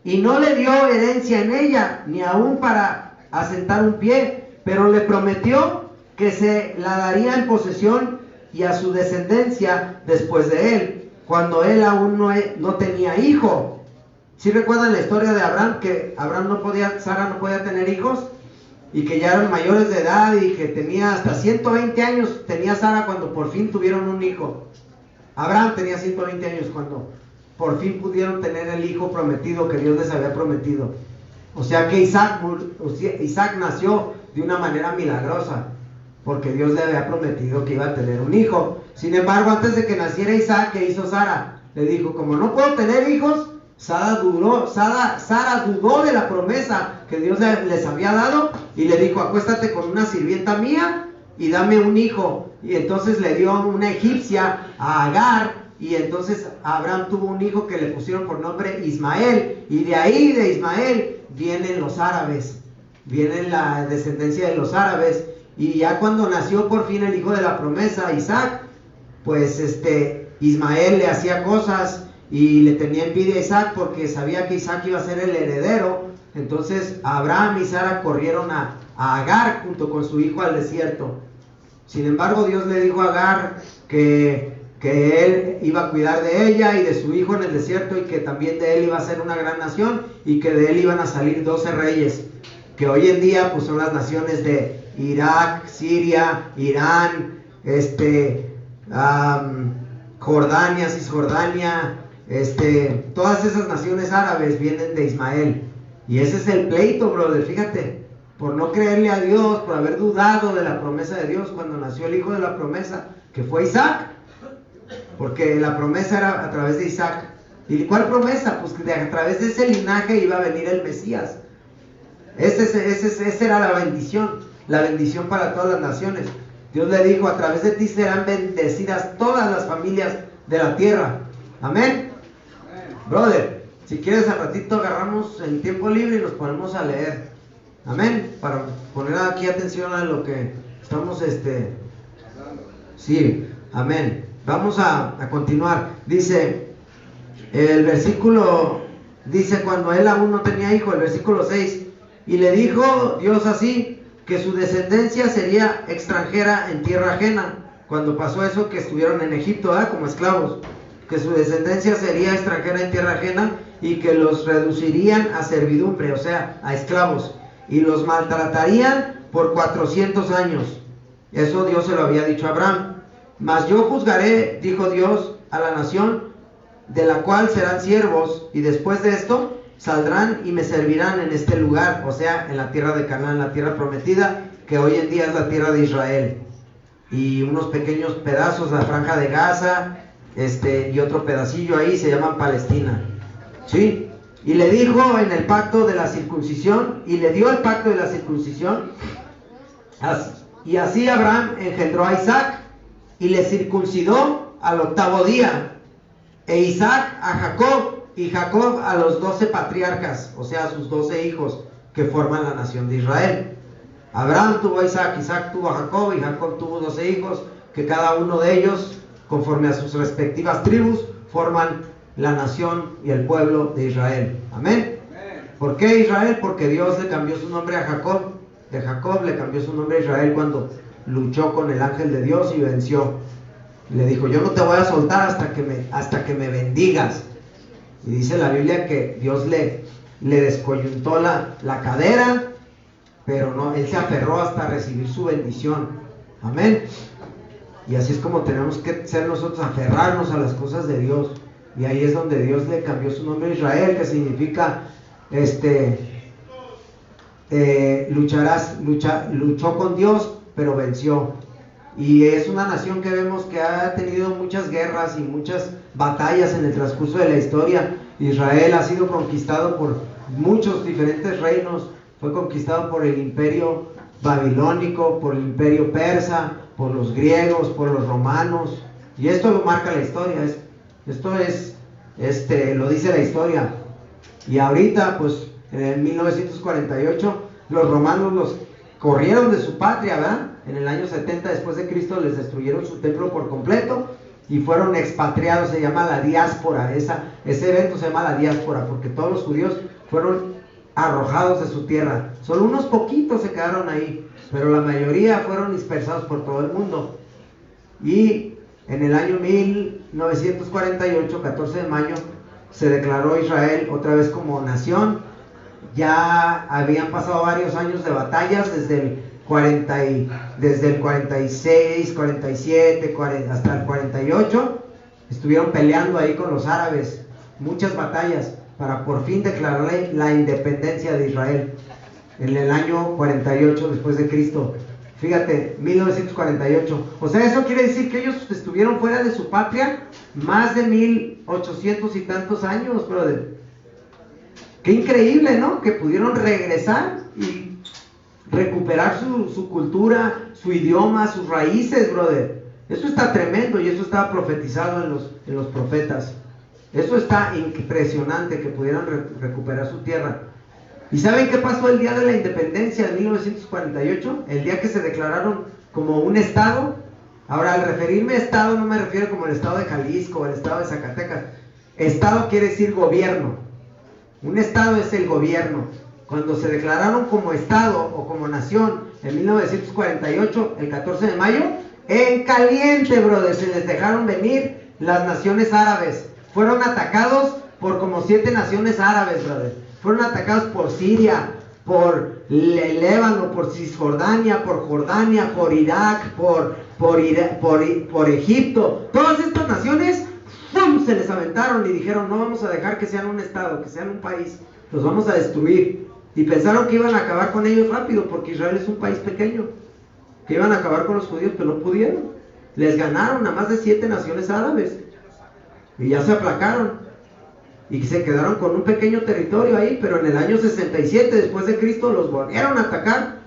Y no le dio herencia en ella, ni aún para asentar un pie, pero le prometió que se la daría en posesión y a su descendencia después de él, cuando él aún no tenía hijo. ¿Sí recuerdan la historia de Abraham? Que Sara no podía tener hijos, y que ya eran mayores de edad, y que tenía hasta 120 años, tenía Sara cuando por fin tuvieron un hijo. Abraham tenía 120 años cuando por fin pudieron tener el hijo prometido que Dios les había prometido. O sea que Isaac nació de una manera milagrosa, porque Dios le había prometido que iba a tener un hijo. Sin embargo, antes de que naciera Isaac, ¿qué hizo Sara? Le dijo, como no puedo tener hijos, Sara dudó de la promesa que Dios les había dado, y le dijo, acuéstate con una sirvienta mía y dame un hijo. Y entonces le dio una egipcia a Agar, y entonces Abraham tuvo un hijo que le pusieron por nombre Ismael, y de ahí, de Ismael, vienen los árabes, viene la descendencia de los árabes. Y ya cuando nació por fin el hijo de la promesa, Isaac, pues Ismael le hacía cosas y le tenía envidia a Isaac porque sabía que Isaac iba a ser el heredero. Entonces Abraham y Sara corrieron a Agar junto con su hijo al desierto. Sin embargo, Dios le dijo a Agar que él iba a cuidar de ella y de su hijo en el desierto, y que también de él iba a ser una gran nación, y que de él iban a salir 12 reyes, que hoy en día pues son las naciones de Irak, Siria, Irán, Jordania, Cisjordania, todas esas naciones árabes vienen de Ismael. Y ese es el pleito, brother, fíjate, por no creerle a Dios, por haber dudado de la promesa de Dios cuando nació el hijo de la promesa, que fue Isaac, porque la promesa era a través de Isaac. ¿Y cuál promesa? Pues que a través de ese linaje iba a venir el Mesías. Esa era la bendición para todas las naciones. Dios le dijo, a través de ti serán bendecidas todas las familias de la tierra. Amén. Brother, si quieres al ratito agarramos el tiempo libre y nos ponemos a leer. Amén. Para poner aquí atención a lo que estamos sí, amén. Vamos a continuar. Dice el versículo, dice cuando él aún no tenía hijo, el versículo 6, y le dijo Dios así, que su descendencia sería extranjera en tierra ajena. Cuando pasó eso, que estuvieron en Egipto, como esclavos, que su descendencia sería extranjera en tierra ajena, y que los reducirían a servidumbre, o sea, a esclavos, y los maltratarían por 400 años. Eso Dios se lo había dicho a Abraham. Mas yo juzgaré, dijo Dios, a la nación de la cual serán siervos, y después de esto saldrán y me servirán en este lugar, o sea, en la tierra de Canaán, la tierra prometida, que hoy en día es la tierra de Israel, y unos pequeños pedazos, la franja de Gaza, y otro pedacillo ahí se llaman Palestina, ¿sí? Y le dijo en el pacto de la circuncisión, y le dio el pacto de la circuncisión, y así Abraham engendró a Isaac, y le circuncidó al 8º día, e Isaac a Jacob, y Jacob a los 12 patriarcas, o sea, a sus 12 hijos que forman la nación de Israel. Abraham tuvo a Isaac, Isaac tuvo a Jacob, y Jacob tuvo 12 hijos, que cada uno de ellos, conforme a sus respectivas tribus, forman la nación y el pueblo de Israel. Amén. ¿Por qué Israel? Porque Dios le cambió su nombre a Jacob. De Jacob le cambió su nombre a Israel cuando luchó con el ángel de Dios y venció. Le dijo, yo no te voy a soltar hasta que me bendigas. Y dice la Biblia que Dios le descoyuntó la cadera, pero no, él se aferró hasta recibir su bendición. Amén. Y así es como tenemos que ser nosotros, aferrarnos a las cosas de Dios. Y ahí es donde Dios le cambió su nombre a Israel, que significa luchó con Dios, pero venció. Y es una nación que vemos que ha tenido muchas guerras y muchas batallas en el transcurso de la historia. Israel ha sido conquistado por muchos diferentes reinos. Fue conquistado por el imperio babilónico, por el imperio persa, por los griegos, por los romanos. Y esto lo marca la historia. Lo dice la historia. Y ahorita, pues, en 1948, los romanos los corrieron de su patria, ¿verdad? En el año 70 después de Cristo les destruyeron su templo por completo y fueron expatriados. Se llama la diáspora. Ese evento se llama la diáspora porque todos los judíos fueron arrojados de su tierra. Solo unos poquitos se quedaron ahí, pero la mayoría fueron dispersados por todo el mundo. Y en el año 1948, 14 de mayo, se declaró Israel otra vez como nación. Ya habían pasado varios años de batallas desde el 46, 47, hasta el 48. Estuvieron peleando ahí con los árabes, muchas batallas para por fin declarar la independencia de Israel en el año 48 después de Cristo. Fíjate, 1948. O sea, eso quiere decir que ellos estuvieron fuera de su patria más de 1800 y tantos años, brother. Qué increíble, ¿no? Que pudieron regresar y recuperar su cultura, su idioma, sus raíces, brother. Eso está tremendo y eso estaba profetizado en los profetas. Eso está impresionante, que pudieran recuperar su tierra. ¿Y saben qué pasó el día de la independencia de 1948? El día que se declararon como un estado. Ahora, al referirme a estado, no me refiero como el estado de Jalisco o el estado de Zacatecas. Estado quiere decir gobierno. Un estado es el gobierno. Cuando se declararon como estado o como nación en 1948, el 14 de mayo, en caliente, brother, se les dejaron venir las naciones árabes. Fueron atacados por como 7 naciones árabes, brother. Fueron atacados por Siria, por el Líbano, por Cisjordania, por Jordania, por Irak, por Egipto. Todas estas naciones ¡pum!, se les aventaron y dijeron, no vamos a dejar que sean un estado, que sean un país, los vamos a destruir. Y pensaron que iban a acabar con ellos rápido, porque Israel es un país pequeño, que iban a acabar con los judíos, pero no pudieron. Les ganaron a más de 7 naciones árabes y ya se aplacaron y se quedaron con un pequeño territorio ahí. Pero en el año 67 después de Cristo los volvieron a atacar.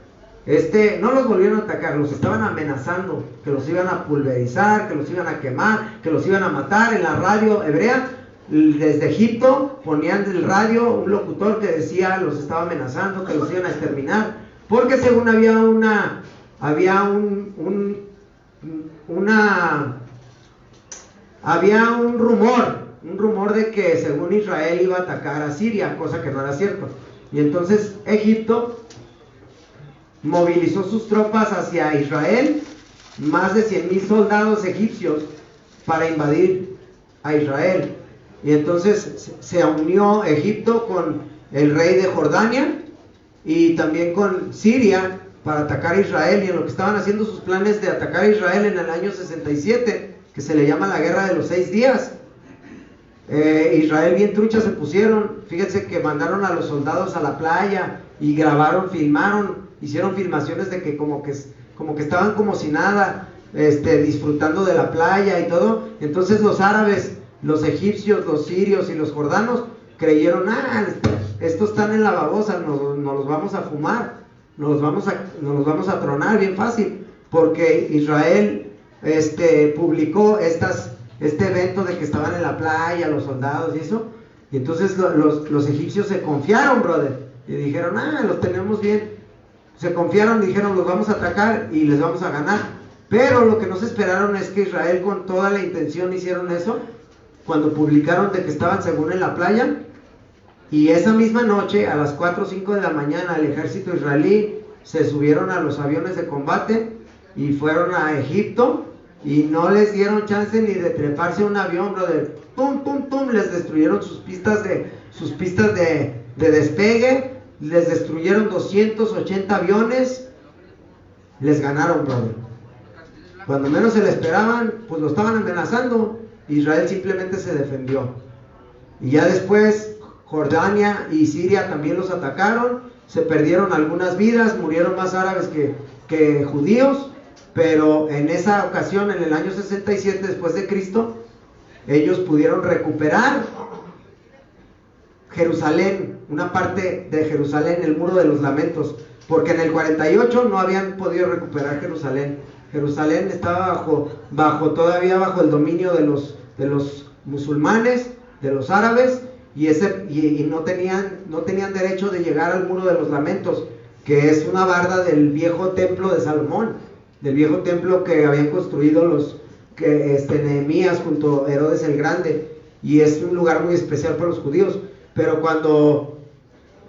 No los volvieron a atacar, los estaban amenazando, que los iban a pulverizar, que los iban a quemar, que los iban a matar. En la radio hebrea, desde Egipto, ponían del radio un locutor que decía, los estaba amenazando, que los iban a exterminar, porque según había un rumor de que según Israel iba a atacar a Siria, cosa que no era cierto. Y entonces Egipto movilizó sus tropas hacia Israel, más de 100,000 soldados egipcios para invadir a Israel. Y entonces se unió Egipto con el rey de Jordania y también con Siria para atacar a Israel. Y en lo que estaban haciendo sus planes de atacar a Israel en el año 67, que se le llama la guerra de los 6 días, Israel bien trucha se pusieron. Fíjense que mandaron a los soldados a la playa y grabaron, filmaron, hicieron filmaciones de que como que estaban como si nada, disfrutando de la playa y todo. Entonces los árabes, los egipcios, los sirios y los jordanos creyeron, estos están en la babosa, nos los vamos a fumar, nos los vamos a tronar bien fácil, porque Israel publicó este evento de que estaban en la playa los soldados y eso. Y entonces los egipcios se confiaron, brother, y dijeron, los tenemos bien. Se confiaron, dijeron, los vamos a atacar y les vamos a ganar. Pero lo que no se esperaron es que Israel, con toda la intención, hicieron eso. Cuando publicaron de que estaban según en la playa, Y esa misma noche, a las 4 o 5 de la mañana, el ejército israelí se subieron a los aviones de combate y fueron a Egipto, y no les dieron chance ni de treparse a un avión, brother. Pum, pum, pum, les destruyeron sus pistas de despegue, les destruyeron 280 aviones, les ganaron, brother. Cuando menos se le esperaban, pues lo estaban amenazando. Israel simplemente se defendió. Y ya después Jordania y Siria también los atacaron, se perdieron algunas vidas, murieron más árabes que judíos, pero en esa ocasión, en el año 67 después de Cristo, ellos pudieron recuperar Jerusalén, una parte de Jerusalén, el Muro de los Lamentos, porque en el 48 no habían podido recuperar Jerusalén. Jerusalén estaba todavía bajo el dominio de los musulmanes, de los árabes, y no tenían derecho de llegar al Muro de los Lamentos, que es una barda del viejo templo de Salomón, del viejo templo que habían construido Nehemías junto a Herodes el Grande, y es un lugar muy especial para los judíos. Pero cuando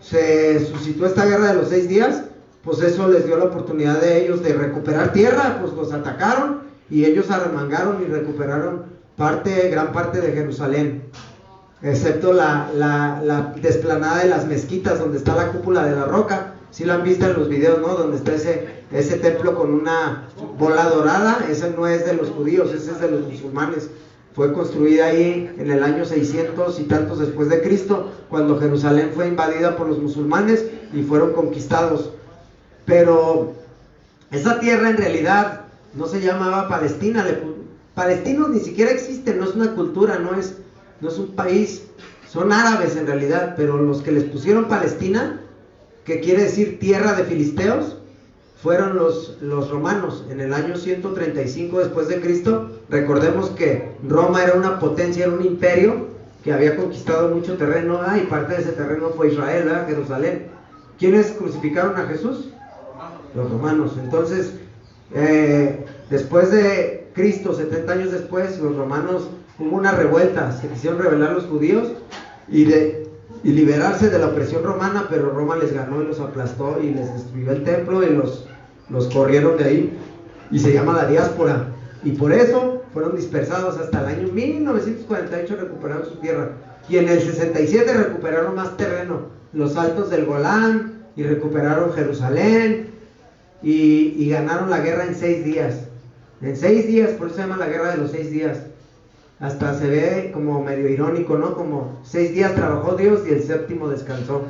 se suscitó esta guerra de los 6 días, pues eso les dio la oportunidad de ellos de recuperar tierra, pues los atacaron y ellos arremangaron y recuperaron gran parte de Jerusalén, excepto la desplanada de las mezquitas donde está la cúpula de la roca. Si lo han visto en los videos, ¿no? Donde está ese templo con una bola dorada. Ese no es de los judíos, ese es de los musulmanes. Fue construida ahí en el año 600 y tantos después de Cristo, cuando Jerusalén fue invadida por los musulmanes y fueron conquistados. Pero esa tierra en realidad no se llamaba Palestina. Palestinos ni siquiera existen, no es una cultura, no es un país, son árabes en realidad, pero los que les pusieron Palestina, que quiere decir tierra de filisteos, fueron los romanos en el año 135 después de Cristo. Recordemos que Roma era una potencia, era un imperio que había conquistado mucho terreno, y parte de ese terreno fue Israel, ¿verdad? Jerusalén. ¿Quiénes crucificaron a Jesús? Los romanos. Entonces, después de Cristo, 70 años después, los romanos, hubo una revuelta, se quisieron rebelar los judíos y liberarse de la opresión romana, pero Roma les ganó y los aplastó y les destruyó el templo y los corrieron de ahí, y se llama la diáspora, y por eso fueron dispersados. Hasta el año 1948 recuperaron su tierra, y en el 67 recuperaron más terreno, los altos del Golán, y recuperaron Jerusalén, y ganaron la guerra en 6 días. En 6 días, por eso se llama la guerra de los 6 días. Hasta se ve como medio irónico, ¿no? Como 6 días trabajó Dios y el 7º descansó.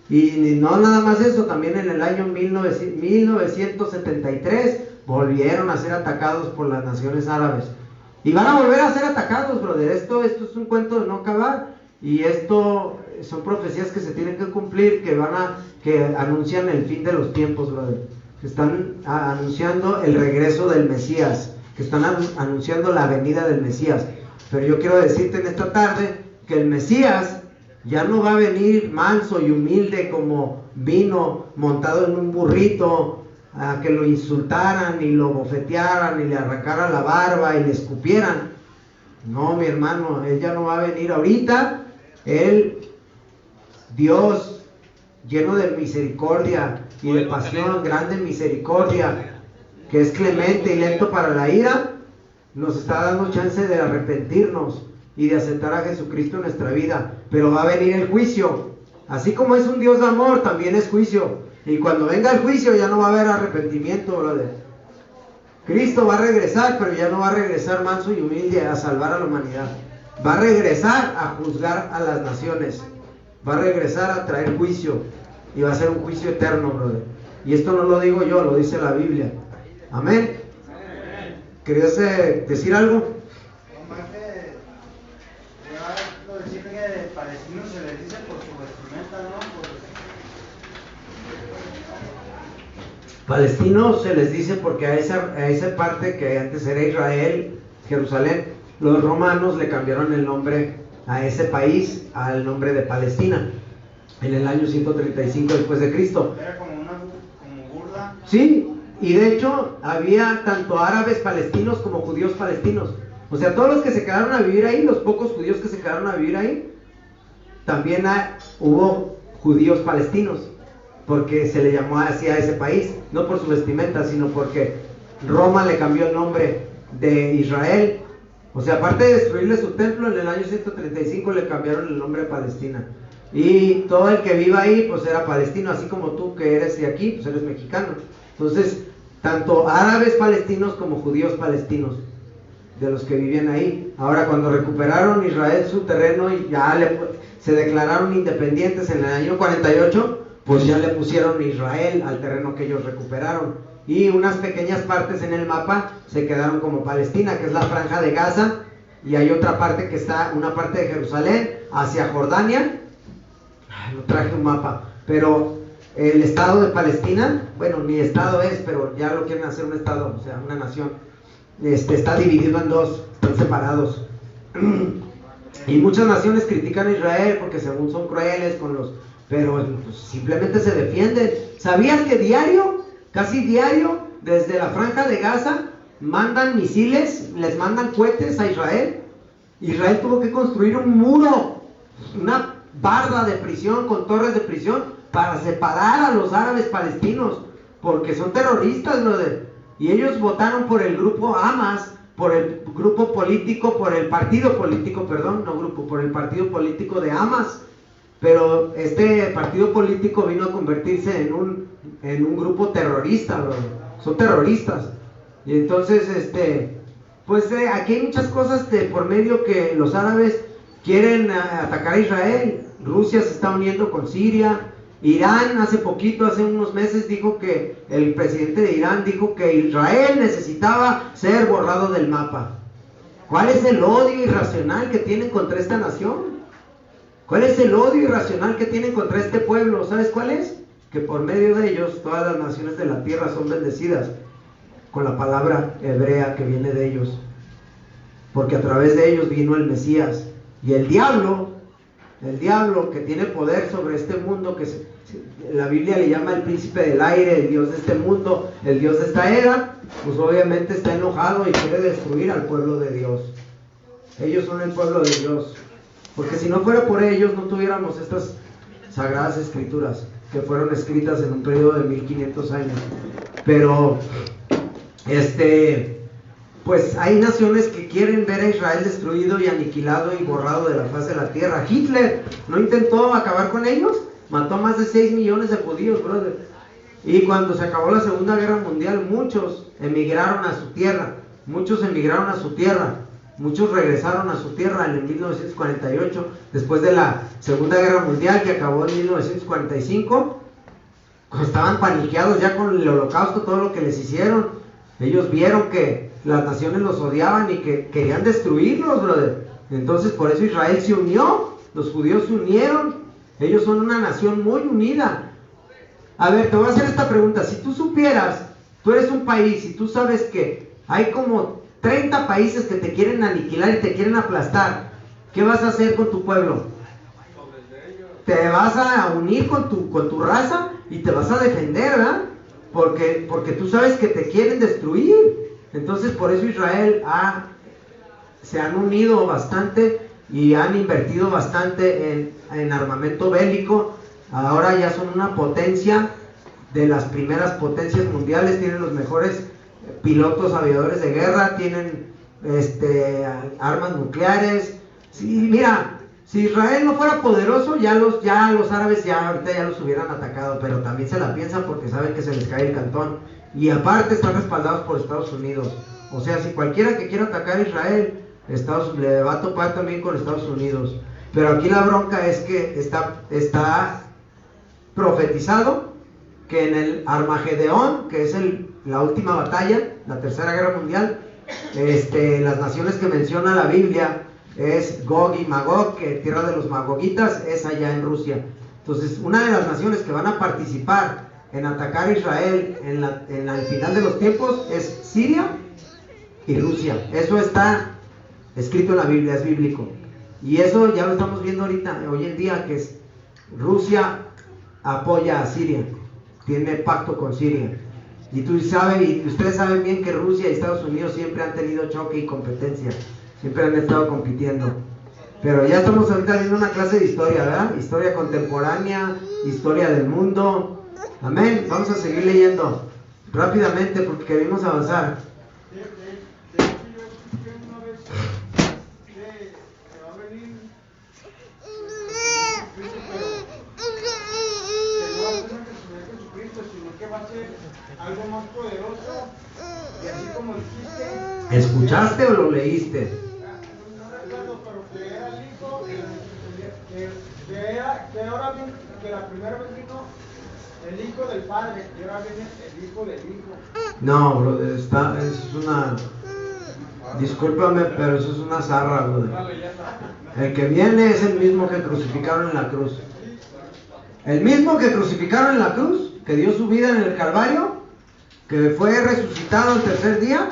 Y no nada más eso, también en el año 1973 volvieron a ser atacados por las naciones árabes. Y van a volver a ser atacados, brother. Esto es un cuento de no acabar. Y esto son profecías que se tienen que cumplir, que anuncian el fin de los tiempos, brother. Que están anunciando el regreso del Mesías, que están anunciando la venida del Mesías. Pero yo quiero decirte en esta tarde que el Mesías ya no va a venir manso y humilde como vino montado en un burrito, a que lo insultaran y lo bofetearan y le arrancaran la barba y le escupieran. No, mi hermano, Él ya no va a venir ahorita. Él, Dios, lleno de misericordia y de pasión, grande misericordia, que es clemente y lento para la ira, nos está dando chance de arrepentirnos y de aceptar a Jesucristo en nuestra vida. Pero va a venir el juicio. Así como es un Dios de amor, también es juicio. Y cuando venga el juicio ya no va a haber arrepentimiento, brother. Cristo va a regresar, pero ya no va a regresar manso y humilde a salvar a la humanidad. Va a regresar a juzgar a las naciones. Va a regresar a traer juicio. Y va a ser un juicio eterno, brother. Y esto no lo digo yo, lo dice la Biblia. Amén. ¿Querías decir algo? Más que lo decir que palestinos se les dice por su vestimenta, ¿no? Palestinos se les dice porque a esa parte que antes era Israel, Jerusalén, los romanos le cambiaron el nombre a ese país al nombre de Palestina en el año 135 después de Cristo. Era como burla. Sí. Y de hecho había tanto árabes palestinos como judíos palestinos. O sea, todos los que se quedaron a vivir ahí, los pocos judíos que se quedaron a vivir ahí, también hubo judíos palestinos, porque se le llamó así a ese país, no por su vestimenta, sino porque Roma le cambió el nombre de Israel. O sea, aparte de destruirle su templo, en el año 135 le cambiaron el nombre a Palestina. Y todo el que viva ahí, pues era palestino, así como tú que eres de aquí, pues eres mexicano. Entonces, tanto árabes palestinos como judíos palestinos, de los que vivían ahí. Ahora, cuando recuperaron Israel su terreno y ya se declararon independientes en el año 48, pues ya le pusieron Israel al terreno que ellos recuperaron. Y unas pequeñas partes en el mapa se quedaron como Palestina, que es la franja de Gaza, y hay otra parte que está, una parte de Jerusalén hacia Jordania. No traje un mapa, pero el estado de Palestina, bueno, ni estado es, pero ya lo quieren hacer un estado, o sea, una nación. Está dividido en dos, están separados. Y muchas naciones critican a Israel porque según son crueles con los, pero pues, simplemente se defienden. ¿Sabías que diario, casi diario, desde la franja de Gaza mandan misiles, les mandan cohetes a Israel? Israel tuvo que construir un muro, una barda de prisión con torres de prisión para separar a los árabes palestinos, porque son terroristas, brother. Y ellos votaron por el grupo Hamas, por el grupo político, por el partido político, perdón, no grupo, por el partido político de Hamas. Pero este partido político vino a convertirse en un grupo terrorista, brother. Son terroristas. Y entonces, pues aquí hay muchas cosas por medio que los árabes quieren atacar a Israel. Rusia se está uniendo con Siria. Irán hace poquito, hace unos meses, dijo que el presidente de Irán dijo que Israel necesitaba ser borrado del mapa. ¿Cuál es el odio irracional que tienen contra esta nación? ¿Cuál es el odio irracional que tienen contra este pueblo? ¿Sabes cuál es? Que por medio de ellos todas las naciones de la tierra son bendecidas con la palabra hebrea que viene de ellos, porque a través de ellos vino el Mesías. Y el diablo que tiene poder sobre este mundo, que la Biblia le llama el príncipe del aire, el Dios de este mundo, el Dios de esta era, pues obviamente está enojado y quiere destruir al pueblo de Dios. Ellos son el pueblo de Dios, porque si no fuera por ellos no tuviéramos estas sagradas escrituras que fueron escritas en un periodo de 1500 años. Pero pues hay naciones que quieren ver a Israel destruido y aniquilado y borrado de la faz de la tierra. Hitler no intentó acabar con ellos, mató más de 6 millones de judíos, brother. Y cuando se acabó la Segunda Guerra Mundial, muchos emigraron a su tierra, muchos regresaron a su tierra en el 1948, después de la Segunda Guerra Mundial que acabó en 1945. Estaban paniqueados ya con el Holocausto, todo lo que les hicieron. Ellos vieron que las naciones los odiaban y que querían destruirlos, brother. Entonces por eso Israel se unió, los judíos se unieron. Ellos son una nación muy unida. A ver, te voy a hacer esta pregunta. Si tú supieras, tú eres un país y tú sabes que hay como 30 países que te quieren aniquilar y te quieren aplastar, ¿qué vas a hacer con tu pueblo? Te vas a unir con tu raza y te vas a defender, ¿verdad? Porque tú sabes que te quieren destruir. Entonces por eso Israel se han unido bastante y han invertido bastante en armamento bélico. Ahora ya son una potencia, de las primeras potencias mundiales, tienen los mejores pilotos aviadores de guerra, tienen armas nucleares. Sí, mira, si Israel no fuera poderoso, ya los árabes ahorita ya los hubieran atacado, pero también se la piensan porque saben que se les cae el cantón. Y aparte están respaldados por Estados Unidos. O sea, si cualquiera que quiera atacar a Israel, le va a topar también con Estados Unidos. Pero aquí la bronca es que está profetizado que en el Armagedón, que es la última batalla, la Tercera Guerra Mundial, las naciones que menciona la Biblia es Gog y Magog, que tierra de los magogitas es allá en Rusia. Entonces, una de las naciones que van a participar en atacar a Israel en el final de los tiempos es Siria y Rusia. Eso está escrito en la Biblia, es bíblico. Y eso ya lo estamos viendo ahorita, hoy en día, que Rusia apoya a Siria, tiene pacto con Siria. Y ustedes saben bien que Rusia y Estados Unidos siempre han tenido choque y competencia, siempre han estado compitiendo. Pero ya estamos ahorita viendo una clase de historia, ¿verdad? Historia contemporánea, historia del mundo. Amén. Vamos a seguir leyendo rápidamente porque queremos avanzar. De hecho, yo escuché una vez que va a venir Jesucristo, pero que no va a ser una persona de Jesucristo, sino que va a ser algo más poderoso. Y así como dijiste, ¿Escuchaste o lo leíste? pero que era el hijo, que ahora bien, que la primera vez vino el hijo del padre, y ahora viene el hijo del hijo. No, brother, eso es una... Discúlpame, pero eso es una zarra, brother. El que viene es el mismo que crucificaron en la cruz. El mismo que crucificaron en la cruz, que dio su vida en el Calvario, que fue resucitado el tercer día,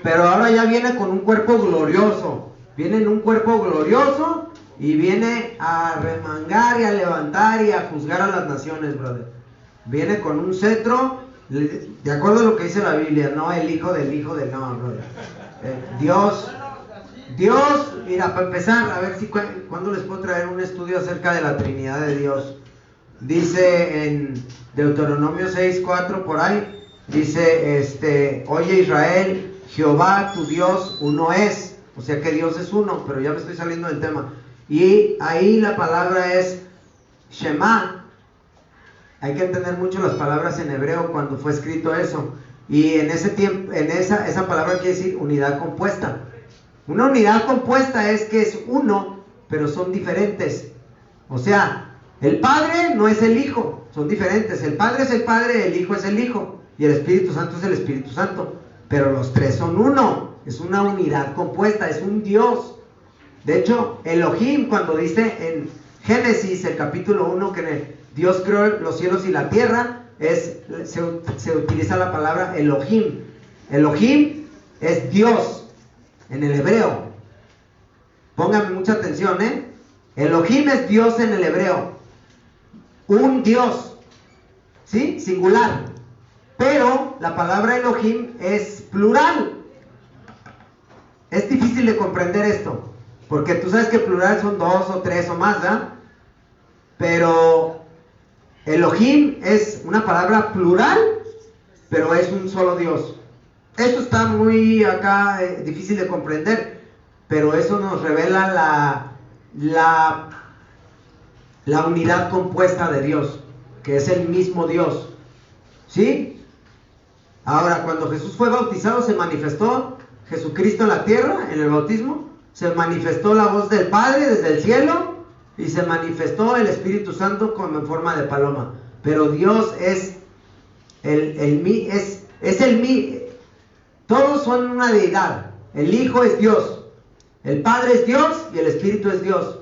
pero ahora ya viene con un cuerpo glorioso. Viene en un cuerpo glorioso y viene a remangar y a levantar y a juzgar a las naciones, brother. Viene con un cetro, de acuerdo a lo que dice la Biblia, no el hijo del no, brother. Dios, mira, para empezar, a ver si cuándo les puedo traer un estudio acerca de la Trinidad de Dios. Dice en Deuteronomio 6:4 por ahí, dice, oye Israel, Jehová tu Dios uno es. O sea que Dios es uno, pero ya me estoy saliendo del tema. Y ahí la palabra es Shema. Hay que entender mucho las palabras en hebreo cuando fue escrito eso. Y en ese tiempo, esa palabra quiere decir unidad compuesta. Una unidad compuesta es que es uno, pero son diferentes. O sea, el Padre no es el Hijo, son diferentes. El Padre es el Padre, el Hijo es el Hijo, y el Espíritu Santo es el Espíritu Santo. Pero los tres son uno, es una unidad compuesta, es un Dios. De hecho, Elohim, cuando dice en Génesis, el capítulo 1, que Dios creó los cielos y la tierra, se utiliza la palabra Elohim. Elohim es Dios en el hebreo. Pónganme mucha atención, Elohim es Dios en el hebreo. Un Dios, ¿sí? Singular. Pero la palabra Elohim es plural. Es difícil de comprender esto, porque tú sabes que plural son dos o tres o más, ¿verdad? Pero Elohim es una palabra plural, pero es un solo Dios. Esto está muy acá difícil de comprender, pero eso nos revela la unidad compuesta de Dios, que es el mismo Dios, ¿sí? Ahora, cuando Jesús fue bautizado, se manifestó Jesucristo en la tierra, en el bautismo, se manifestó la voz del Padre desde el cielo, y se manifestó el Espíritu Santo como en forma de paloma. Pero Dios es todos son una deidad. El Hijo es Dios, el Padre es Dios y el Espíritu es Dios.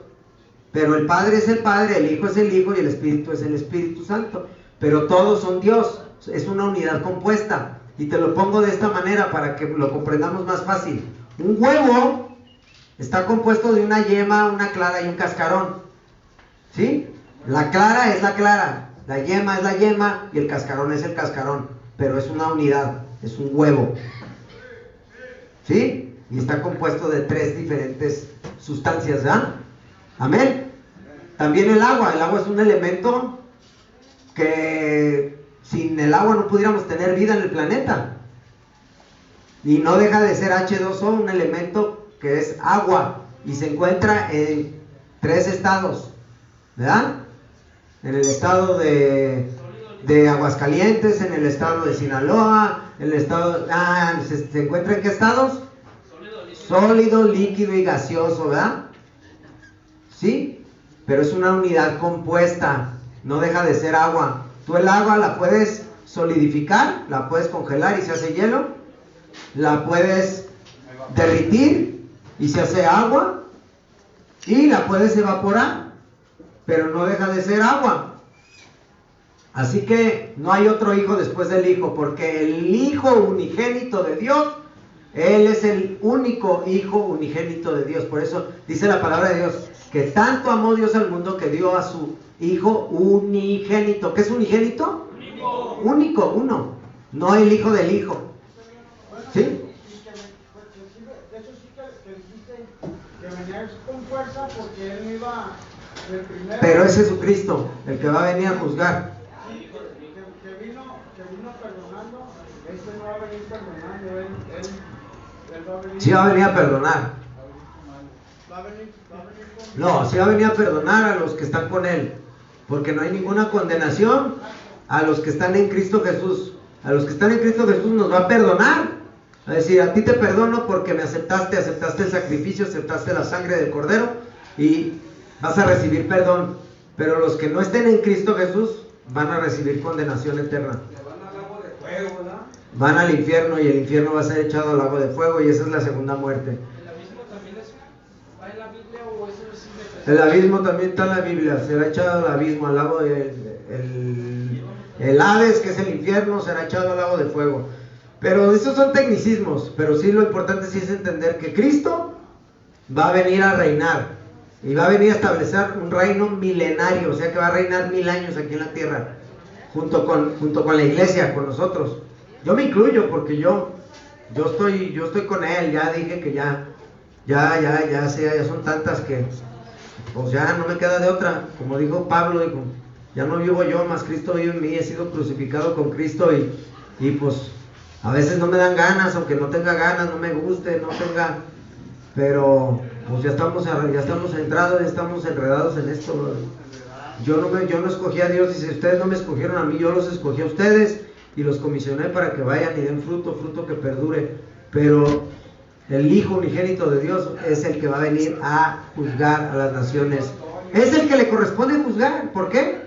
Pero el Padre es el Padre, el Hijo es el Hijo y el Espíritu es el Espíritu Santo. Pero todos son Dios, es una unidad compuesta. Y te lo pongo de esta manera para que lo comprendamos más fácil. Un huevo está compuesto de una yema, una clara y un cascarón, ¿sí? La clara es la clara, la yema es la yema y el cascarón es el cascarón. Pero es una unidad, es un huevo, ¿sí? Y está compuesto de tres diferentes sustancias, ¿verdad? Amén. También el agua es un elemento que sin el agua no pudiéramos tener vida en el planeta. Y no deja de ser H2O, un elemento que es agua, y se encuentra en tres estados, ¿verdad? En el estado de Aguascalientes, en el estado de Sinaloa, en el estado... ¿se encuentra en qué estados? Sólido, líquido y gaseoso, ¿verdad? ¿Sí? Pero es una unidad compuesta, no deja de ser agua. Tú el agua la puedes solidificar, la puedes congelar y se hace hielo, la puedes derritir y se hace agua, y la puedes evaporar, pero no deja de ser agua. Así que no hay otro hijo después del Hijo, porque el Hijo unigénito de Dios, Él es el único Hijo unigénito de Dios. Por eso dice la palabra de Dios, que tanto amó Dios al mundo que dio a su Hijo unigénito. ¿Qué es unigénito? Único, uno, no el Hijo del Hijo. ¿Sí? De hecho sí que dijiste venía con fuerza porque él iba del primero. Pero es Jesucristo el que va a venir a juzgar. Sí, que vino perdonando, este no va a venir perdonando, él va a venir. Sí va a venir a perdonar. Va a venir con... No, sí va a venir a perdonar a los que están con Él. Porque no hay ninguna condenación a los que están en Cristo Jesús. A los que están en Cristo Jesús nos va a perdonar. A decir, a ti te perdono porque me aceptaste el sacrificio, aceptaste la sangre del Cordero y vas a recibir perdón. Pero los que no estén en Cristo Jesús van a recibir condenación eterna. Van al lago de fuego, ¿verdad? Van al infierno y el infierno va a ser echado al lago de fuego y esa es la segunda muerte. ¿El abismo también va en la Biblia o eso es invención? El abismo también está en la Biblia, será echado al abismo, al lago de el Hades, que es el infierno, será echado al lago de fuego. Pero esos son tecnicismos, pero sí lo importante sí es entender que Cristo va a venir a reinar y va a venir a establecer un reino milenario, o sea que va a reinar 1000 años aquí en la tierra, junto con la iglesia, con nosotros. Yo me incluyo porque yo estoy con Él, ya dije que ya son tantas que pues ya no me queda de otra, como dijo Pablo, dijo, ya no vivo yo, más Cristo vive en mí, he sido crucificado con Cristo y pues a veces no me dan ganas, aunque no tenga ganas, no me guste, no tenga, pero pues ya estamos entrados, ya estamos enredados en esto. Yo no escogí a Dios, y si ustedes no me escogieron a mí, yo los escogí a ustedes y los comisioné para que vayan y den fruto que perdure, pero el Hijo unigénito de Dios es el que va a venir a juzgar a las naciones. Es el que le corresponde juzgar. ¿Por qué?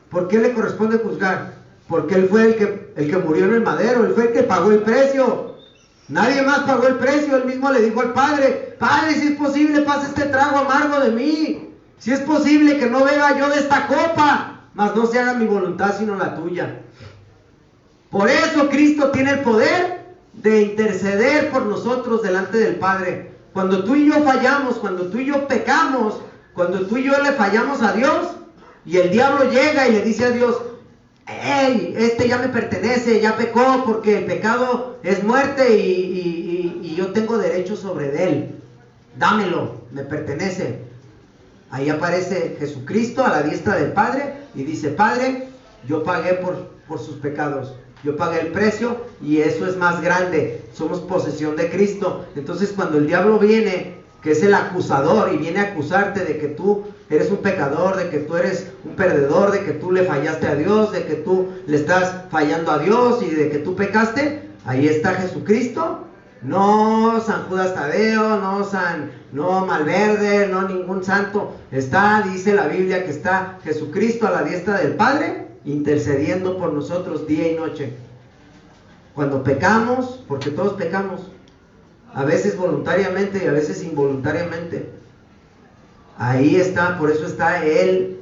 ¿Por qué le corresponde juzgar? Porque Él fue el que murió en el madero, Él fue el que pagó el precio. Nadie más pagó el precio. Él mismo le dijo al Padre, Padre, si es posible, pasa este trago amargo de mí. Si es posible que no beba yo de esta copa, mas no se haga mi voluntad sino la tuya. Por eso Cristo tiene el poder de interceder por nosotros delante del Padre. Cuando tú y yo fallamos, cuando tú y yo pecamos, cuando tú y yo le fallamos a Dios, y el diablo llega y le dice a Dios, hey, este ya me pertenece, ya pecó, porque el pecado es muerte y yo tengo derecho sobre él, dámelo, me pertenece. Ahí aparece Jesucristo a la diestra del Padre y dice, Padre, yo pagué por sus pecados, yo pagué el precio y eso es más grande, somos posesión de Cristo. Entonces cuando el diablo viene, que es el acusador, y viene a acusarte de que tú eres un pecador, de que tú eres un perdedor, de que tú le fallaste a Dios, de que tú le estás fallando a Dios y de que tú pecaste, ahí está Jesucristo, no San Judas Tadeo, no Malverde, no ningún santo, dice la Biblia que está Jesucristo a la diestra del Padre, intercediendo por nosotros día y noche. Cuando pecamos, porque todos pecamos, a veces voluntariamente y a veces involuntariamente, ahí está, por eso está Él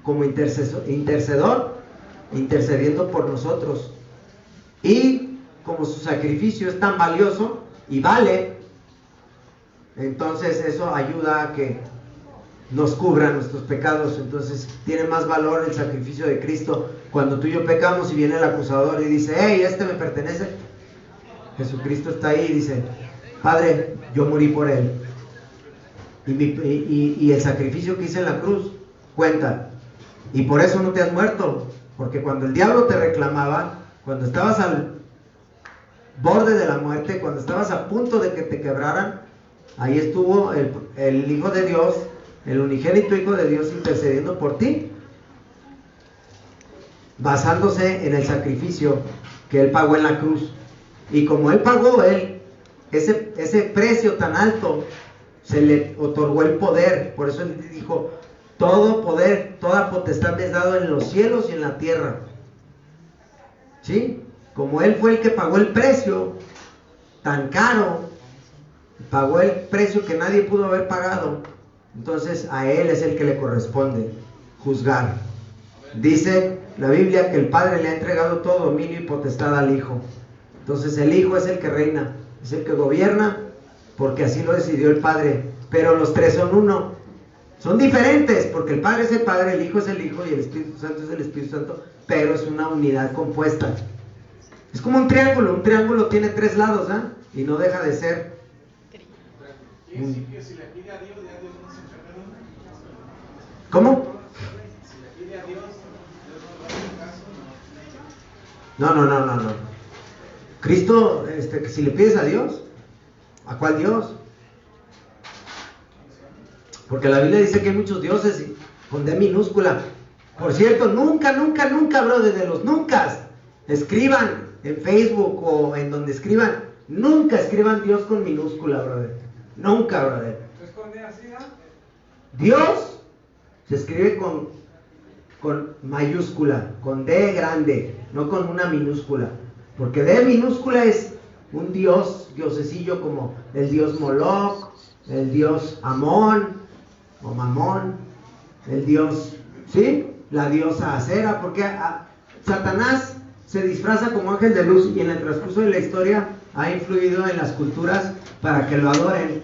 como intercedor, intercediendo por nosotros. Y como su sacrificio es tan valioso y vale, entonces eso ayuda a que nos cubra nuestros pecados. Entonces tiene más valor el sacrificio de Cristo. Cuando tú y yo pecamos y viene el acusador y dice, hey, este me pertenece, Jesucristo está ahí y dice, Padre, yo morí por él y el sacrificio que hice en la cruz cuenta, y por eso no te has muerto, porque cuando el diablo te reclamaba, cuando estabas al borde de la muerte, cuando estabas a punto de que te quebraran, ahí estuvo el Hijo de Dios, el unigénito Hijo de Dios, intercediendo por ti, basándose en el sacrificio que Él pagó en la cruz. Y como Él pagó ese precio tan alto, se le otorgó el poder. Por eso Él dijo, todo poder, toda potestad me es dado en los cielos y en la tierra. ¿Sí? Como Él fue el que pagó el precio tan caro, pagó el precio que nadie pudo haber pagado, entonces a Él es el que le corresponde juzgar. Dice la Biblia que el Padre le ha entregado todo dominio y potestad al Hijo. Entonces el Hijo es el que reina, es el que gobierna, porque así lo decidió el Padre. Pero los tres son uno. Son diferentes, porque el Padre es el Padre, el Hijo es el Hijo y el Espíritu Santo es el Espíritu Santo, pero es una unidad compuesta. Es como un triángulo tiene tres lados, ¿eh? Y no deja de ser Quiere decir que si le pide a Dios, ya Dios no se encarga. ¿Cómo? Si le pide a Dios, Dios no le hace caso. No. Cristo, que si le pides a Dios, ¿a cuál Dios? Porque la Biblia dice que hay muchos dioses con D minúscula. Por cierto, nunca, brother, de los nunca, escriban en Facebook o en donde escriban, nunca escriban Dios con minúscula, brother. Nunca, brother. ¿Se esconde así, ah? Dios se escribe con mayúscula, con D grande, no con una minúscula. Porque D minúscula es un diosesillo como el dios Moloch, el dios Amón o Mamón, el dios, ¿sí? La diosa Acera, porque Satanás se disfraza como ángel de luz y en el transcurso de la historia ha influido en las culturas para que lo adoren,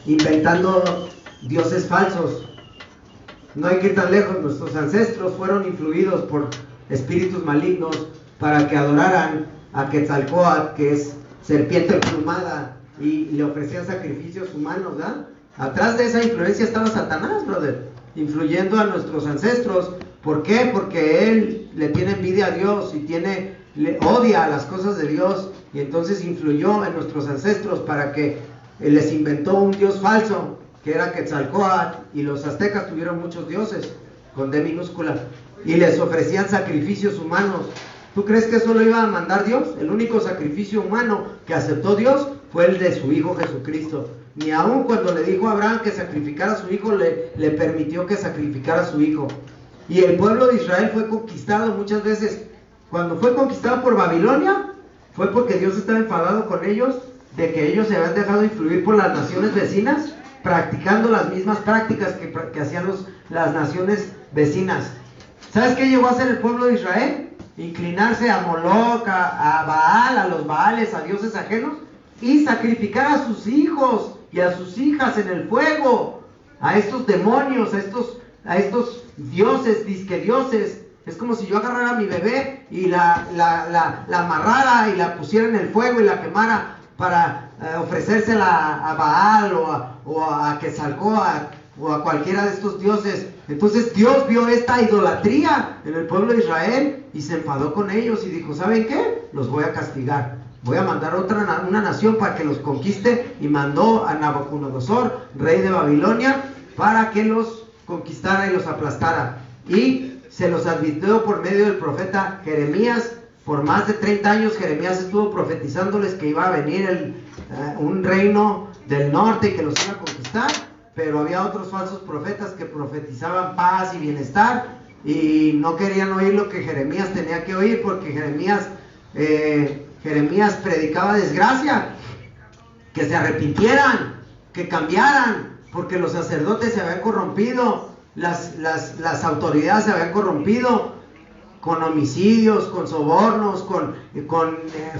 inventando dioses falsos. No hay que ir tan lejos, nuestros ancestros fueron influidos por espíritus malignos para que adoraran a Quetzalcóatl, que es serpiente plumada, y le ofrecían sacrificios humanos, ¿verdad? Atrás de esa influencia estaba Satanás, brother, influyendo a nuestros ancestros. ¿Por qué? Porque él le tiene envidia a Dios y le odia a las cosas de Dios, y entonces influyó en nuestros ancestros para que les inventó un dios falso, que era Quetzalcóatl, y los aztecas tuvieron muchos dioses, con D minúscula, y les ofrecían sacrificios humanos. ¿Tú crees que eso lo iba a mandar Dios? El único sacrificio humano que aceptó Dios fue el de su Hijo Jesucristo. Ni aun cuando le dijo a Abraham que sacrificara a su hijo, le permitió que sacrificara a su hijo. Y el pueblo de Israel fue conquistado muchas veces. Cuando fue conquistado por Babilonia, fue porque Dios estaba enfadado con ellos, de que ellos se habían dejado influir por las naciones vecinas, practicando las mismas prácticas que hacían las naciones vecinas. ¿Sabes qué llegó a hacer el pueblo de Israel? Inclinarse a Moloch, a Baal, a los Baales, a dioses ajenos, y sacrificar a sus hijos y a sus hijas en el fuego, a estos demonios, a estos dioses, disque dioses. Es como si yo agarrara a mi bebé y la amarrara y la pusiera en el fuego y la quemara para ofrecérsela a Baal o a Quetzalcóatl o a cualquiera de estos dioses. Entonces Dios vio esta idolatría en el pueblo de Israel y se enfadó con ellos y dijo: ¿saben qué? Los voy a castigar. Voy a mandar una nación para que los conquiste, y mandó a Nabucodonosor, rey de Babilonia, para que los conquistara y los aplastara. Y se los advirtió por medio del profeta Jeremías. Por más de 30 años Jeremías estuvo profetizándoles que iba a venir un reino del norte y que los iba a conquistar, pero había otros falsos profetas que profetizaban paz y bienestar y no querían oír lo que Jeremías tenía que oír, porque Jeremías predicaba desgracia, que se arrepintieran, que cambiaran, porque los sacerdotes se habían corrompido, las autoridades se habían corrompido con homicidios, con sobornos, con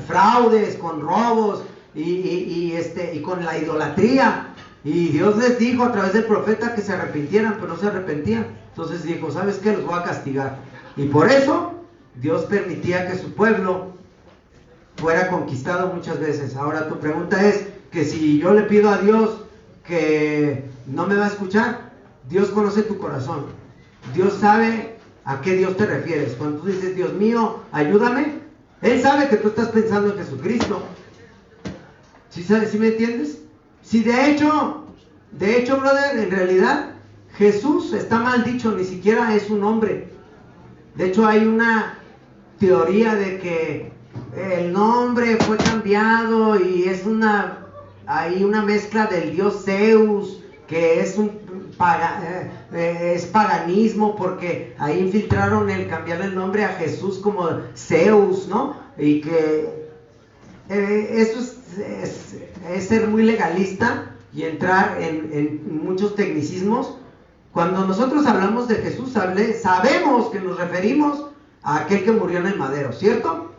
fraudes, con robos y con la idolatría. Y Dios les dijo a través del profeta que se arrepintieran, pero no se arrepentían. Entonces dijo: ¿sabes qué? Los voy a castigar. Y por eso Dios permitía que su pueblo fuera conquistado muchas veces. Ahora tu pregunta es que si yo le pido a Dios que no me va a escuchar, Dios conoce tu corazón. Dios sabe a qué Dios te refieres. Cuando tú dices: Dios mío, ayúdame, Él sabe que tú estás pensando en Jesucristo. ¿Sí me entiendes? Si de hecho, brother, en realidad Jesús está mal dicho, ni siquiera es un nombre. De hecho, hay una teoría de que el nombre fue cambiado y hay una mezcla del dios Zeus, que es paganismo, porque ahí infiltraron el cambiarle el nombre a Jesús como Zeus, ¿no? Y que eso es ser muy legalista y entrar en muchos tecnicismos. Cuando nosotros hablamos de Jesús, sabemos que nos referimos a aquel que murió en el madero, ¿cierto?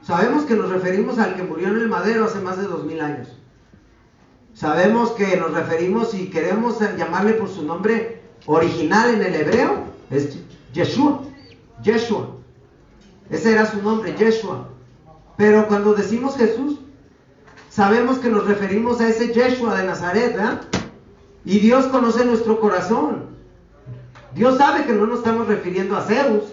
Sabemos que nos referimos al que murió en el madero hace más de 2000 años. Sabemos que nos referimos, y queremos llamarle por su nombre original en el hebreo, es Yeshua. Ese era su nombre, Yeshua. Pero cuando decimos Jesús, sabemos que nos referimos a ese Yeshua de Nazaret, ¿verdad? Y Dios conoce nuestro corazón. Dios sabe que no nos estamos refiriendo a Zeus.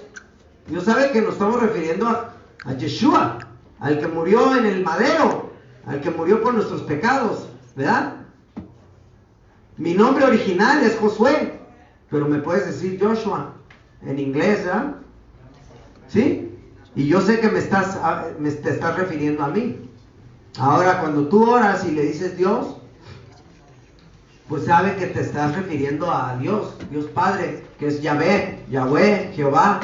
Dios sabe que nos estamos refiriendo a Yeshua, al que murió en el madero, al que murió por nuestros pecados, ¿verdad? Mi nombre original es Josué, pero me puedes decir Joshua en inglés, ¿verdad? ¿Sí? Y yo sé que te estás refiriendo a mí. Ahora, cuando tú oras y le dices Dios, pues sabe que te estás refiriendo a Dios, Dios Padre, que es Yahvé, Yahweh, Jehová,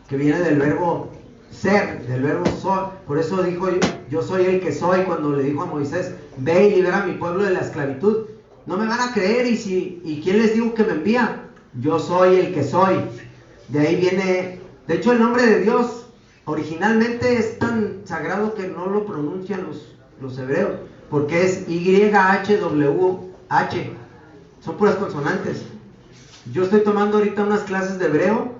que viene del verbo ser, del verbo soy. Por eso dijo, yo soy el que soy, cuando le dijo a Moisés, ve y libera a mi pueblo de la esclavitud. No me van a creer, ¿y quién les digo que me envía? Yo soy el que soy. De ahí viene, de hecho el nombre de Dios originalmente es tan sagrado que no lo pronuncian los hebreos, porque es YHWH, son puras consonantes. Yo estoy tomando ahorita unas clases de hebreo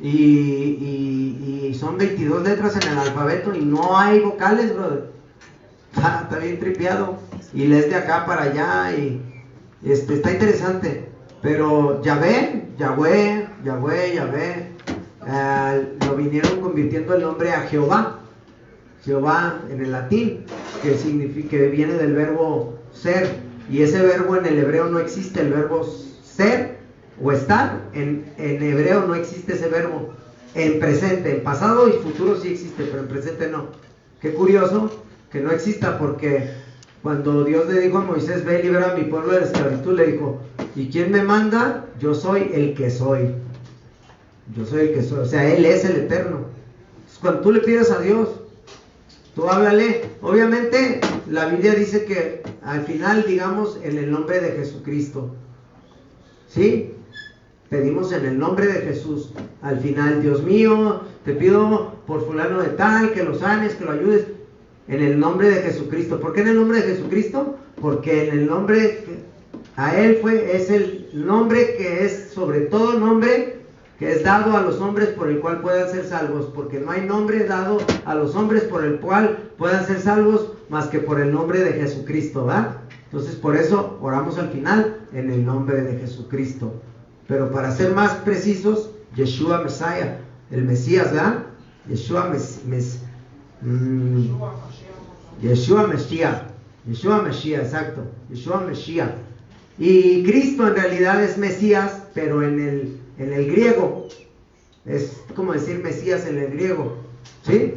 y son 22 letras en el alfabeto y no hay vocales, brother. Está bien tripeado y lees de acá para allá y está interesante. Pero Yahvé, Yahweh, Yahweh, Yahvé, lo vinieron convirtiendo el nombre a Jehová. Jehová en el latín, que significa, que viene del verbo ser, y ese verbo en el hebreo no existe, el verbo ser o estar, en hebreo no existe ese verbo, en presente, en pasado y futuro sí existe, pero en presente no. Qué curioso que no exista, porque cuando Dios le dijo a Moisés, ve y libera a mi pueblo de la esclavitud, le dijo, ¿y quién me manda? Yo soy el que soy. Yo soy el que soy, o sea, Él es el eterno. Entonces, cuando tú le pides a Dios, tú háblale. Obviamente la Biblia dice que al final digamos en el nombre de Jesucristo, ¿sí? Pedimos en el nombre de Jesús. Al final, Dios mío, te pido por fulano de tal, que lo sanes, que lo ayudes, en el nombre de Jesucristo. ¿Por qué en el nombre de Jesucristo? Porque en el nombre, a Él es el nombre que es sobre todo nombre, que es dado a los hombres por el cual puedan ser salvos, porque no hay nombre dado a los hombres por el cual puedan ser salvos más que por el nombre de Jesucristo, ¿va? Entonces por eso oramos al final en el nombre de Jesucristo. Pero para ser más precisos, Yeshua Messiah, el Mesías, ¿verdad? Yeshua Mesías, exacto, Yeshua Mesías. Y Cristo en realidad es Mesías, pero en el griego, es como decir Mesías en el griego, ¿sí?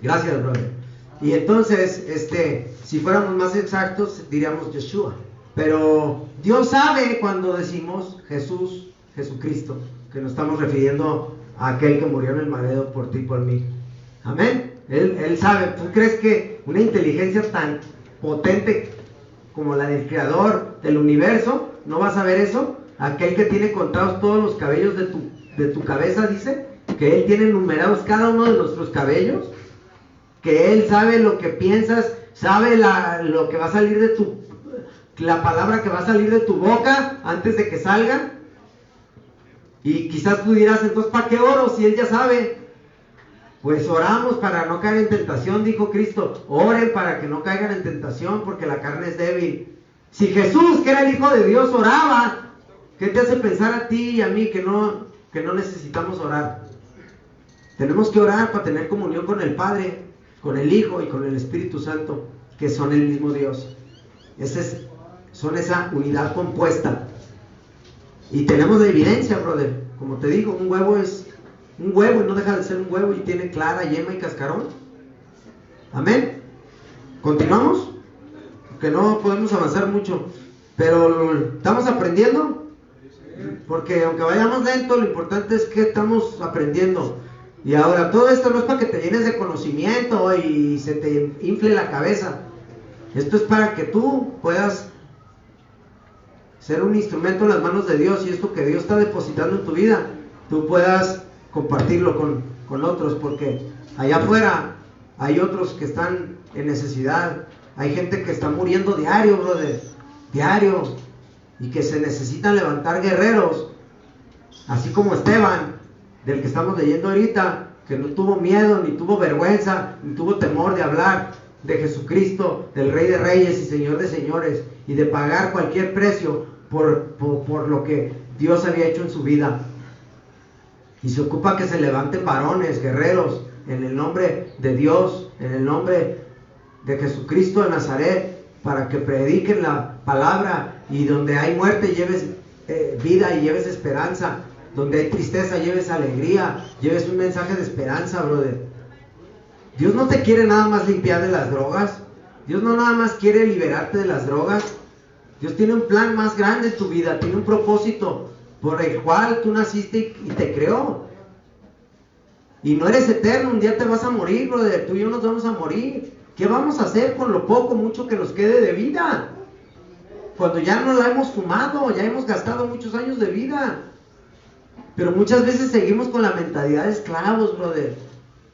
Gracias, brother. Y entonces, si fuéramos más exactos, diríamos Yeshua. Pero Dios sabe cuando decimos Jesús, Jesucristo, que nos estamos refiriendo a aquel que murió en el madero por ti y por mí. Amén. Él sabe. ¿Tú crees que una inteligencia tan potente como la del creador del universo no va a saber eso? Aquel que tiene contados todos los cabellos de tu cabeza, dice que Él tiene numerados cada uno de nuestros cabellos, que Él sabe lo que piensas, sabe lo que va a salir de la palabra que va a salir de tu boca antes de que salga. Y quizás tú dirás, entonces ¿para qué oro si Él ya sabe? Pues oramos para no caer en tentación, dijo Cristo. Oren para que no caigan en tentación, porque la carne es débil. Si Jesús, que era el Hijo de Dios, oraba, ¿qué te hace pensar a ti y a mí que no necesitamos orar? Tenemos que orar para tener comunión con el Padre, con el Hijo y con el Espíritu Santo, que son el mismo Dios. Son esa unidad compuesta. Y tenemos la evidencia, brother. Como te digo, un huevo es un huevo y no deja de ser un huevo y tiene clara, yema y cascarón. Amén. ¿Continuamos? Porque no podemos avanzar mucho, pero estamos aprendiendo, porque aunque vayamos lento, lo importante es que estamos aprendiendo. Y ahora, todo esto no es para que te llenes de conocimiento y se te infle la cabeza. Esto es para que tú puedas ser un instrumento en las manos de Dios, y esto que Dios está depositando en tu vida, tú puedas compartirlo con otros, porque allá afuera hay otros que están en necesidad. Hay gente que está muriendo diario, brother, diario, y que se necesitan levantar guerreros, así como Esteban, del que estamos leyendo ahorita, que no tuvo miedo, ni tuvo vergüenza, ni tuvo temor de hablar, de Jesucristo, del Rey de Reyes y Señor de Señores, y de pagar cualquier precio por lo que Dios había hecho en su vida. Y se ocupa que se levanten varones, guerreros, en el nombre de Dios, en el nombre de Jesucristo de Nazaret, para que prediquen la palabra, y donde hay muerte lleves vida y lleves esperanza, donde hay tristeza lleves alegría, lleves un mensaje de esperanza, brother. Dios no te quiere nada más limpiar de las drogas, Dios no nada más quiere liberarte de las drogas. Dios tiene un plan más grande en tu vida, tiene un propósito por el cual tú naciste y te creó. Y no eres eterno, un día te vas a morir, brother. Tú y yo nos vamos a morir. ¿Qué vamos a hacer con lo poco, mucho que nos quede de vida? Cuando ya no la hemos fumado, ya hemos gastado muchos años de vida. Pero muchas veces seguimos con la mentalidad de esclavos, brother.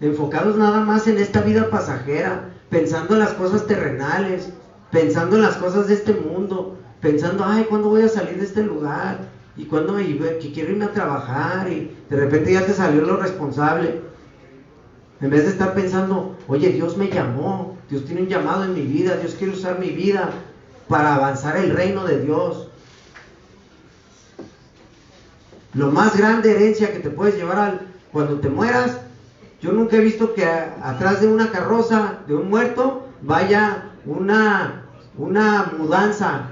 Enfocados nada más en esta vida pasajera, pensando en las cosas terrenales, pensando en las cosas de este mundo, pensando, ay, ¿cuándo voy a salir de este lugar? ¿Y cuándo que quiero irme a trabajar? Y de repente ya te salió lo responsable. En vez de estar pensando, oye, Dios me llamó, Dios tiene un llamado en mi vida, Dios quiere usar mi vida para avanzar el reino de Dios. Lo más grande herencia que te puedes llevar cuando te mueras, yo nunca he visto que atrás de una carroza de un muerto vaya una mudanza.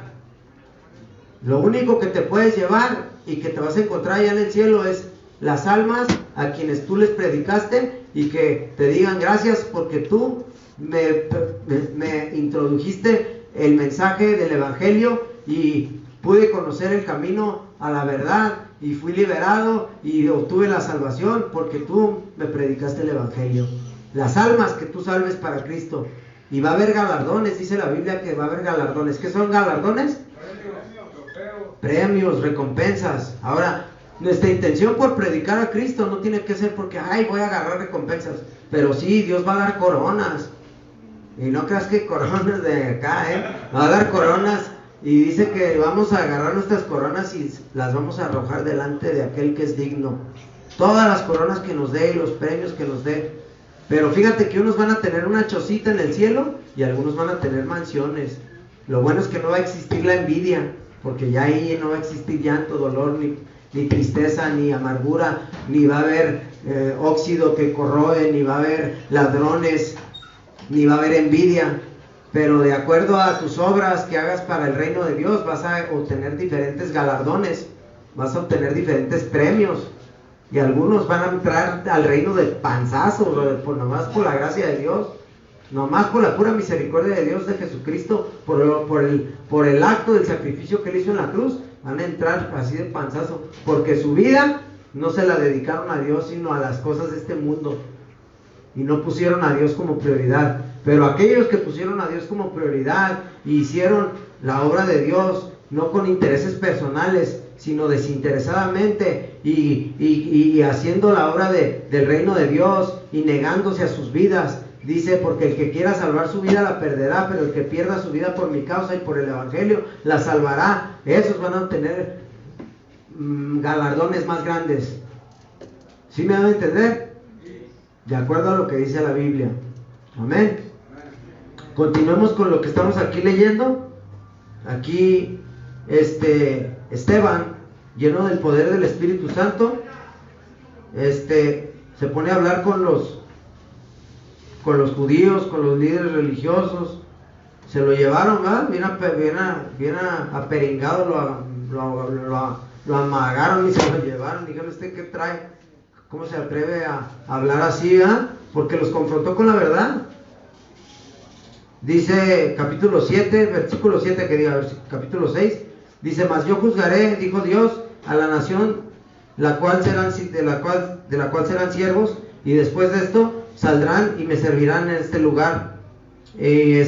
Lo único que te puedes llevar y que te vas a encontrar allá en el cielo es las almas a quienes tú les predicaste, y que te digan gracias porque tú me introdujiste el mensaje del evangelio y pude conocer el camino a la verdad y fui liberado y obtuve la salvación porque tú me predicaste el evangelio. Las almas que tú salves para Cristo. Y va a haber galardones, dice la Biblia que va a haber galardones. ¿Qué son galardones? Premios, recompensas. Ahora, nuestra intención por predicar a Cristo no tiene que ser porque, ay, voy a agarrar recompensas. Pero sí, Dios va a dar coronas. Y no creas que coronas de acá, va a dar coronas. Y dice que vamos a agarrar nuestras coronas y las vamos a arrojar delante de aquel que es digno. Todas las coronas que nos dé y los premios que nos dé. Pero fíjate que unos van a tener una chocita en el cielo y algunos van a tener mansiones. Lo bueno es que no va a existir la envidia, porque ya ahí no va a existir llanto, dolor, ni tristeza, ni amargura, ni va a haber óxido que corroe, ni va a haber ladrones, ni va a haber envidia. Pero de acuerdo a tus obras que hagas para el reino de Dios, vas a obtener diferentes galardones, vas a obtener diferentes premios. Y algunos van a entrar al reino del panzazo, nomás por la gracia de Dios, nomás por la pura misericordia de Dios de Jesucristo, por el acto del sacrificio que Él hizo en la cruz, van a entrar así de panzazo, porque su vida no se la dedicaron a Dios, sino a las cosas de este mundo, y no pusieron a Dios como prioridad. Pero aquellos que pusieron a Dios como prioridad y hicieron la obra de Dios, no con intereses personales, sino desinteresadamente, y haciendo la obra del reino de Dios y negándose a sus vidas. Dice, porque el que quiera salvar su vida la perderá, pero el que pierda su vida por mi causa y por el evangelio la salvará. Esos van a obtener galardones más grandes. ¿Sí me van a entender? De acuerdo a lo que dice la Biblia. Amén. Continuemos con lo que estamos aquí leyendo. Aquí Esteban, lleno del poder del Espíritu Santo, se pone a hablar con los judíos, con los líderes religiosos. Se lo llevaron, ¿verdad? Bien aperingado, lo amagaron y se lo llevaron. Dígame, ¿usted qué trae? ¿Cómo se atreve a hablar así, ¿verdad? Porque los confrontó con la verdad. Dice capítulo 7, versículo 7, capítulo 6, dice, mas yo juzgaré, dijo Dios, a la nación de la cual serán siervos, y después de esto saldrán y me servirán en este lugar. Y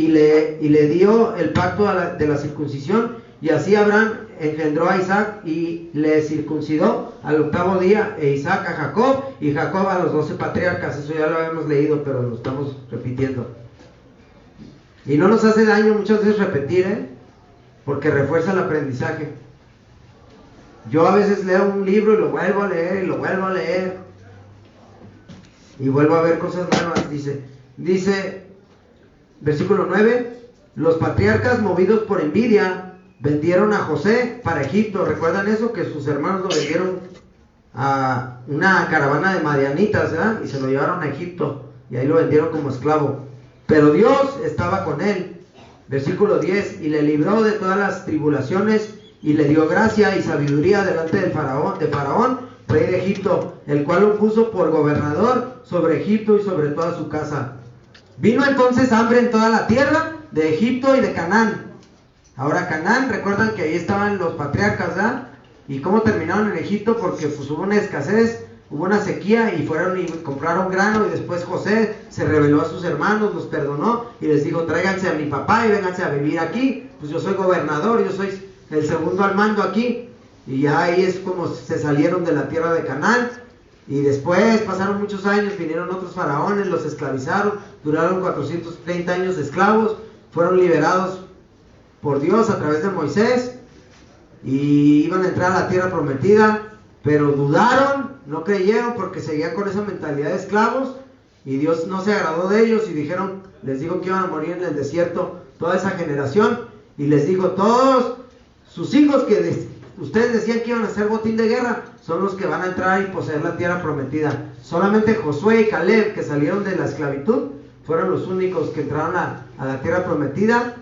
le dio el pacto de la circuncisión, y así Abraham engendró a Isaac y le circuncidó al 8º día, e Isaac a Jacob, y Jacob a los 12 patriarcas. Eso ya lo habíamos leído, pero lo estamos repitiendo. Y no nos hace daño muchas veces repetir, porque refuerza el aprendizaje. Yo a veces leo un libro y lo vuelvo a leer y lo vuelvo a leer y vuelvo a ver cosas nuevas. Dice Versículo 9. Los patriarcas, movidos por envidia, vendieron a José para Egipto. ¿Recuerdan eso? Que sus hermanos lo vendieron a una caravana de madianitas, ¿verdad? Y se lo llevaron a Egipto. Y ahí lo vendieron como esclavo. Pero Dios estaba con él. Versículo 10. Y le libró de todas las tribulaciones y le dio gracia y sabiduría delante de Faraón, rey de Egipto, el cual lo puso por gobernador sobre Egipto y sobre toda su casa. Vino entonces hambre en toda la tierra de Egipto y de Canaán. Ahora Canaán, recuerdan que ahí estaban los patriarcas, ¿verdad? ¿Y cómo terminaron en Egipto? Porque pues hubo una escasez, hubo una sequía y fueron y compraron grano, y después José se reveló a sus hermanos, los perdonó y les dijo: tráiganse a mi papá y vénganse a vivir aquí, pues yo soy gobernador, yo soy el segundo al mando aquí. Y ya ahí es como se salieron de la tierra de Canaán. Y después pasaron muchos años, vinieron otros faraones, los esclavizaron, duraron 430 años de esclavos, fueron liberados por Dios a través de Moisés y iban a entrar a la tierra prometida, pero dudaron, no creyeron porque seguían con esa mentalidad de esclavos, y Dios no se agradó de ellos y les dijo que iban a morir en el desierto toda esa generación, y les dijo: todos sus hijos que ustedes decían que iban a ser botín de guerra son los que van a entrar y poseer la tierra prometida. Solamente Josué y Caleb, que salieron de la esclavitud, fueron los únicos que entraron a la tierra prometida.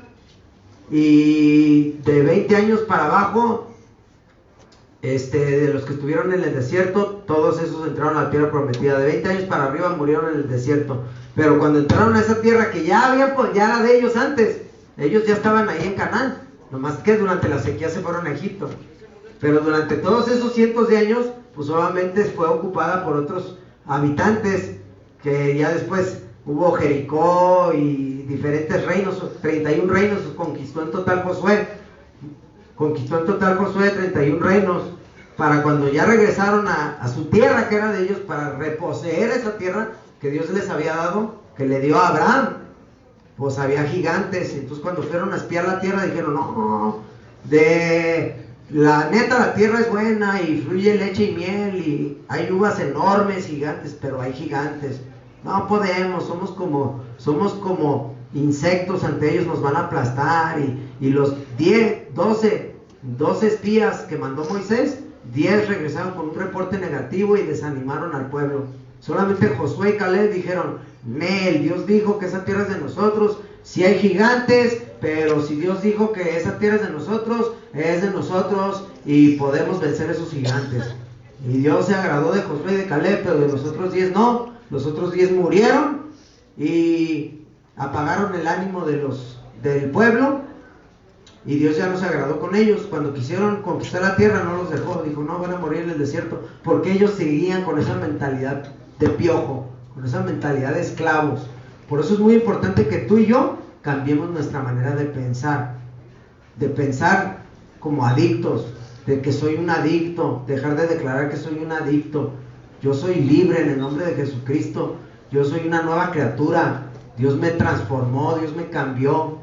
Y de 20 años para abajo, de los que estuvieron en el desierto, todos esos entraron a la tierra prometida. De 20 años para arriba murieron en el desierto. Pero cuando entraron a esa tierra que ya era de ellos antes, ellos ya estaban ahí en Canaán, nomás que durante la sequía se fueron a Egipto. Pero durante todos esos cientos de años, pues obviamente fue ocupada por otros habitantes, que ya después hubo Jericó y diferentes reinos, 31 reinos conquistó en total Josué. Conquistó en total Josué 31 reinos, para cuando ya regresaron a su tierra que era de ellos, para reposeer esa tierra que Dios les había dado, que le dio a Abraham. Pues había gigantes, entonces cuando fueron a espiar la tierra dijeron: no, la neta la tierra es buena y fluye leche y miel y hay uvas enormes, gigantes, pero hay gigantes. No podemos, somos como insectos ante ellos, nos van a aplastar. Y los 12 espías que mandó Moisés, 10 regresaron con un reporte negativo y desanimaron al pueblo. Solamente Josué y Caleb dijeron: Dios dijo que esa tierra es de nosotros. Sí hay gigantes, pero si Dios dijo que esa tierra es de nosotros y podemos vencer esos gigantes. Y Dios se agradó de Josué y de Caleb, pero de los otros 10 no. Los otros 10 murieron y apagaron el ánimo del pueblo, y Dios ya no se agradó con ellos. Cuando quisieron conquistar la tierra no los dejó, dijo: no, van a morir en el desierto, porque ellos seguían con esa mentalidad de piojo, con esa mentalidad de esclavos. Por eso es muy importante que tú y yo cambiemos nuestra manera de pensar como adictos, de que soy un adicto, dejar de declarar que soy un adicto. Yo soy libre en el nombre de Jesucristo, yo soy una nueva criatura, Dios me transformó, Dios me cambió.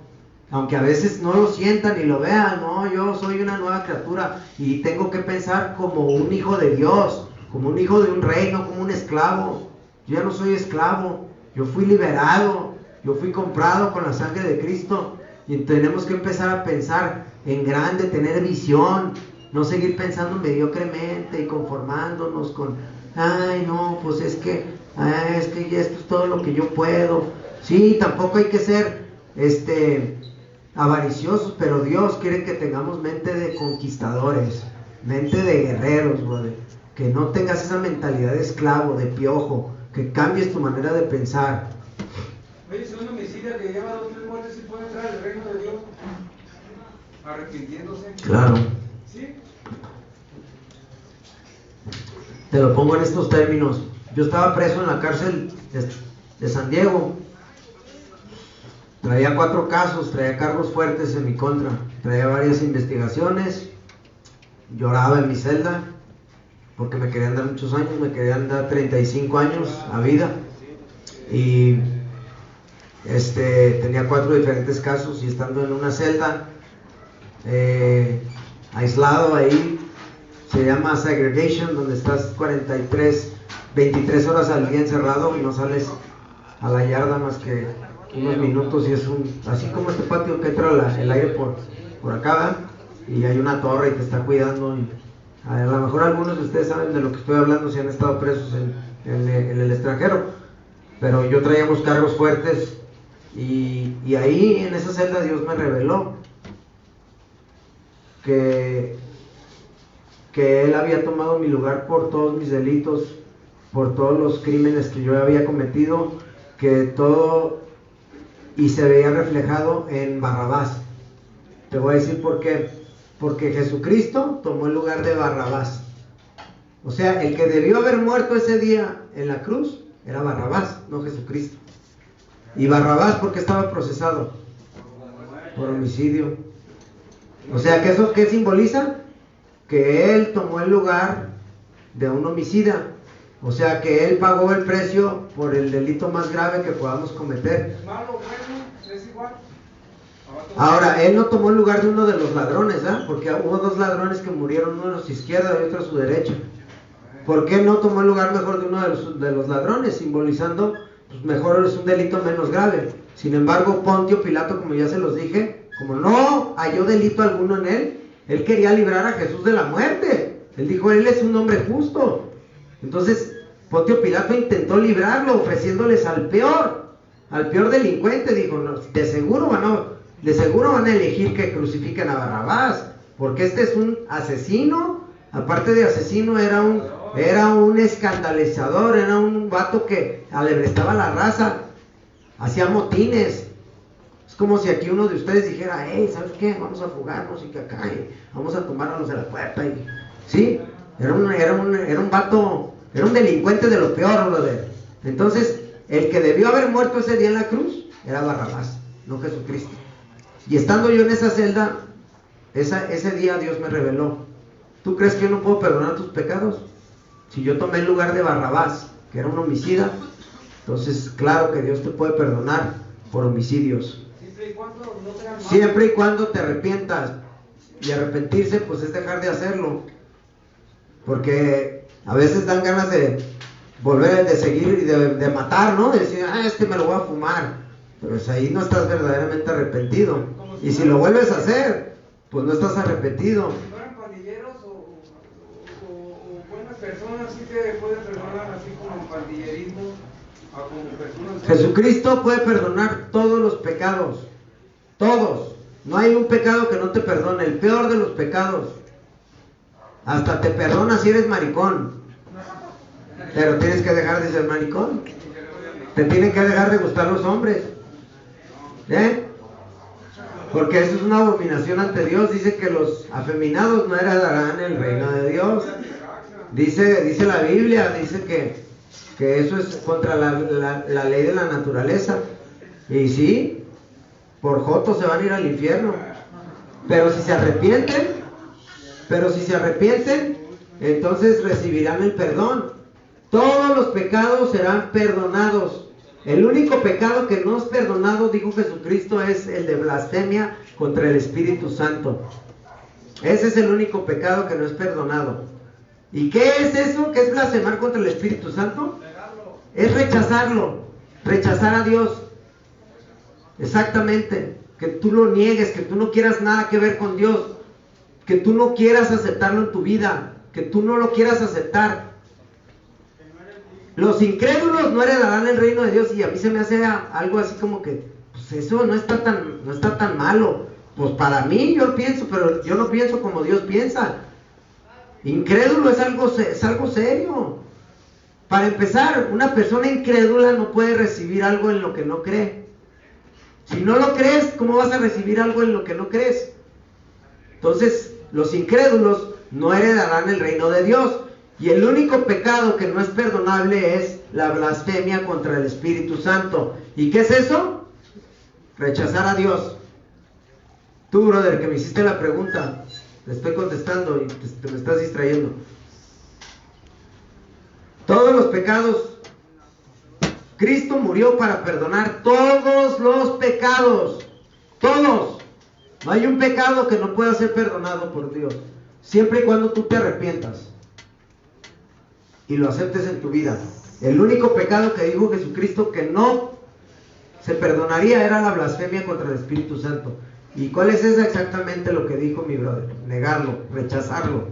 Aunque a veces no lo sientan y lo vean, no, yo soy una nueva criatura y tengo que pensar como un hijo de Dios, como un hijo de un rey, no como un esclavo. Yo ya no soy esclavo, yo fui liberado, yo fui comprado con la sangre de Cristo, y tenemos que empezar a pensar en grande, tener visión, no seguir pensando mediocremente y conformándonos con: ay no, pues es que ya esto es todo lo que yo puedo. Sí, tampoco hay que ser avariciosos, pero Dios quiere que tengamos mente de conquistadores, mente de guerreros, brother. Que no tengas esa mentalidad de esclavo, de piojo, que cambies tu manera de pensar. Oye, si un homicida que lleva 2 o 3 muertes, ¿sí puede entrar al reino de Dios? Arrepintiéndose. Claro. ¿Sí? Te lo pongo en estos términos. Yo estaba preso en la cárcel de San Diego. Traía 4 casos, traía cargos fuertes en mi contra, traía varias investigaciones. Lloraba en mi celda porque me querían dar muchos años, me querían dar 35 años a vida. Y tenía 4 diferentes casos, y estando en una celda, aislado ahí, se llama segregation, donde estás 23 horas al día encerrado y no sales a la yarda más que unos minutos y es así como este patio que entra el aire por acá, ¿verdad? Y hay una torre y te está cuidando. Y a lo mejor algunos de ustedes saben de lo que estoy hablando si han estado presos en el extranjero, pero yo traíamos cargos fuertes y ahí en esa celda Dios me reveló que Él había tomado mi lugar por todos mis delitos, por todos los crímenes que yo había cometido, que todo, y se veía reflejado en Barrabás. Te voy a decir por qué. Porque Jesucristo tomó el lugar de Barrabás. O sea, el que debió haber muerto ese día en la cruz era Barrabás, no Jesucristo. Y Barrabás, ¿por qué estaba procesado? Por homicidio. O sea, ¿que eso qué simboliza? Que Él tomó el lugar de un homicida. O sea, que Él pagó el precio por el delito más grave que podamos cometer. Es malo, bueno, es igual. Ahora, Él no tomó el lugar de uno de los ladrones, ¿eh? Porque hubo dos ladrones que murieron, uno a su izquierda y otro a su derecha. ¿Por qué no tomó el lugar mejor de uno de los ladrones? Simbolizando, pues mejor es un delito menos grave. Sin embargo, Pontio Pilato, como ya se los dije, como no halló delito alguno en él quería librar a Jesús de la muerte. Él dijo, Él es un hombre justo. Entonces, Pontio Pilato intentó librarlo, ofreciéndoles al peor delincuente. Dijo, no, de seguro van a elegir que crucifiquen a Barrabás, porque este es un asesino. Aparte de asesino, era un escandalizador, era un vato que alebrestaba la raza, hacía motines. Es como si aquí uno de ustedes dijera, hey, ¿sabes qué? Vamos a fugarnos y que acá, y vamos a tomarnos de la puerta. ¿Sí? Era un vato, era un delincuente de lo peor, brother. Entonces, el que debió haber muerto ese día en la cruz era Barrabás, no Jesucristo. Y estando yo en esa celda, ese día Dios me reveló, ¿tú crees que yo no puedo perdonar tus pecados? Si yo tomé el lugar de Barrabás, que era un homicida, entonces claro que Dios te puede perdonar por homicidios. Siempre y cuando te arrepientas. Y arrepentirse pues es dejar de hacerlo. Porque a veces dan ganas de volver de seguir y de matar, ¿no? De decir, me lo voy a fumar. Pero pues ahí no estás verdaderamente arrepentido. Y si lo vuelves a hacer, pues no estás arrepentido. Si fueran pandilleros o buenas personas, sí te puede perdonar, así como el pandillerismo, o como personas. Jesucristo puede perdonar todos los pecados. Todos. No hay un pecado que no te perdone. El peor de los pecados. Hasta te perdona si eres maricón. Pero tienes que dejar de ser maricón. Te tienen que dejar de gustar los hombres. Porque eso es una abominación ante Dios. Dice que los afeminados no heredarán el reino de Dios. Dice la Biblia, dice que eso es contra la ley de la naturaleza. Y sí, por jotos se van a ir al infierno. Pero si se arrepienten, entonces recibirán el perdón. Todos los pecados serán perdonados. El único pecado que no es perdonado, dijo Jesucristo, es el de blasfemia contra el Espíritu Santo. Ese es el único pecado que no es perdonado. ¿Y qué es eso? ¿Qué es blasfemar contra el Espíritu Santo? Es rechazarlo, rechazar a Dios. Exactamente, que tú lo niegues, que tú no quieras nada que ver con Dios, que tú no quieras aceptarlo en tu vida, que tú no lo quieras aceptar. Los incrédulos no heredarán el reino de Dios. Y a mí se me hace algo así como que, pues eso no está tan malo. Pues para mí yo pienso, pero yo no pienso como Dios piensa. Incrédulo es algo serio. Para empezar, una persona incrédula no puede recibir algo en lo que no cree. Si no lo crees, ¿cómo vas a recibir algo en lo que no crees? Entonces, los incrédulos no heredarán el reino de Dios. Y el único pecado que no es perdonable es la blasfemia contra el Espíritu Santo. ¿Y qué es eso? Rechazar a Dios. Tú, brother, que me hiciste la pregunta, te estoy contestando y te me estás distrayendo. Todos los pecados, Cristo murió para perdonar todos los pecados. Todos. No hay un pecado que no pueda ser perdonado por Dios, siempre y cuando tú te arrepientas y lo aceptes en tu vida. El único pecado que dijo Jesucristo que no se perdonaría era la blasfemia contra el Espíritu Santo. ¿Y cuál es esa? Exactamente lo que dijo mi brother: negarlo, rechazarlo,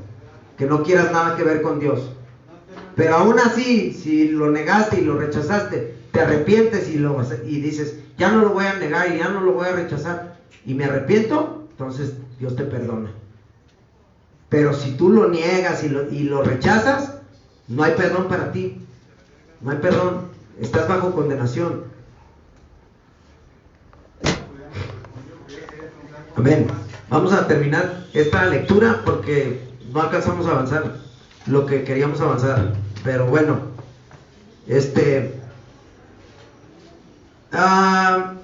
que no quieras nada que ver con Dios. Pero aún así, si lo negaste y lo rechazaste, te arrepientes y dices, ya no lo voy a negar y ya no lo voy a rechazar, y me arrepiento, entonces Dios te perdona. Pero si tú lo niegas y lo rechazas, no hay perdón para ti. No hay perdón. Estás bajo condenación. Amén. Vamos a terminar esta lectura porque no alcanzamos a avanzar lo que queríamos avanzar. Pero bueno,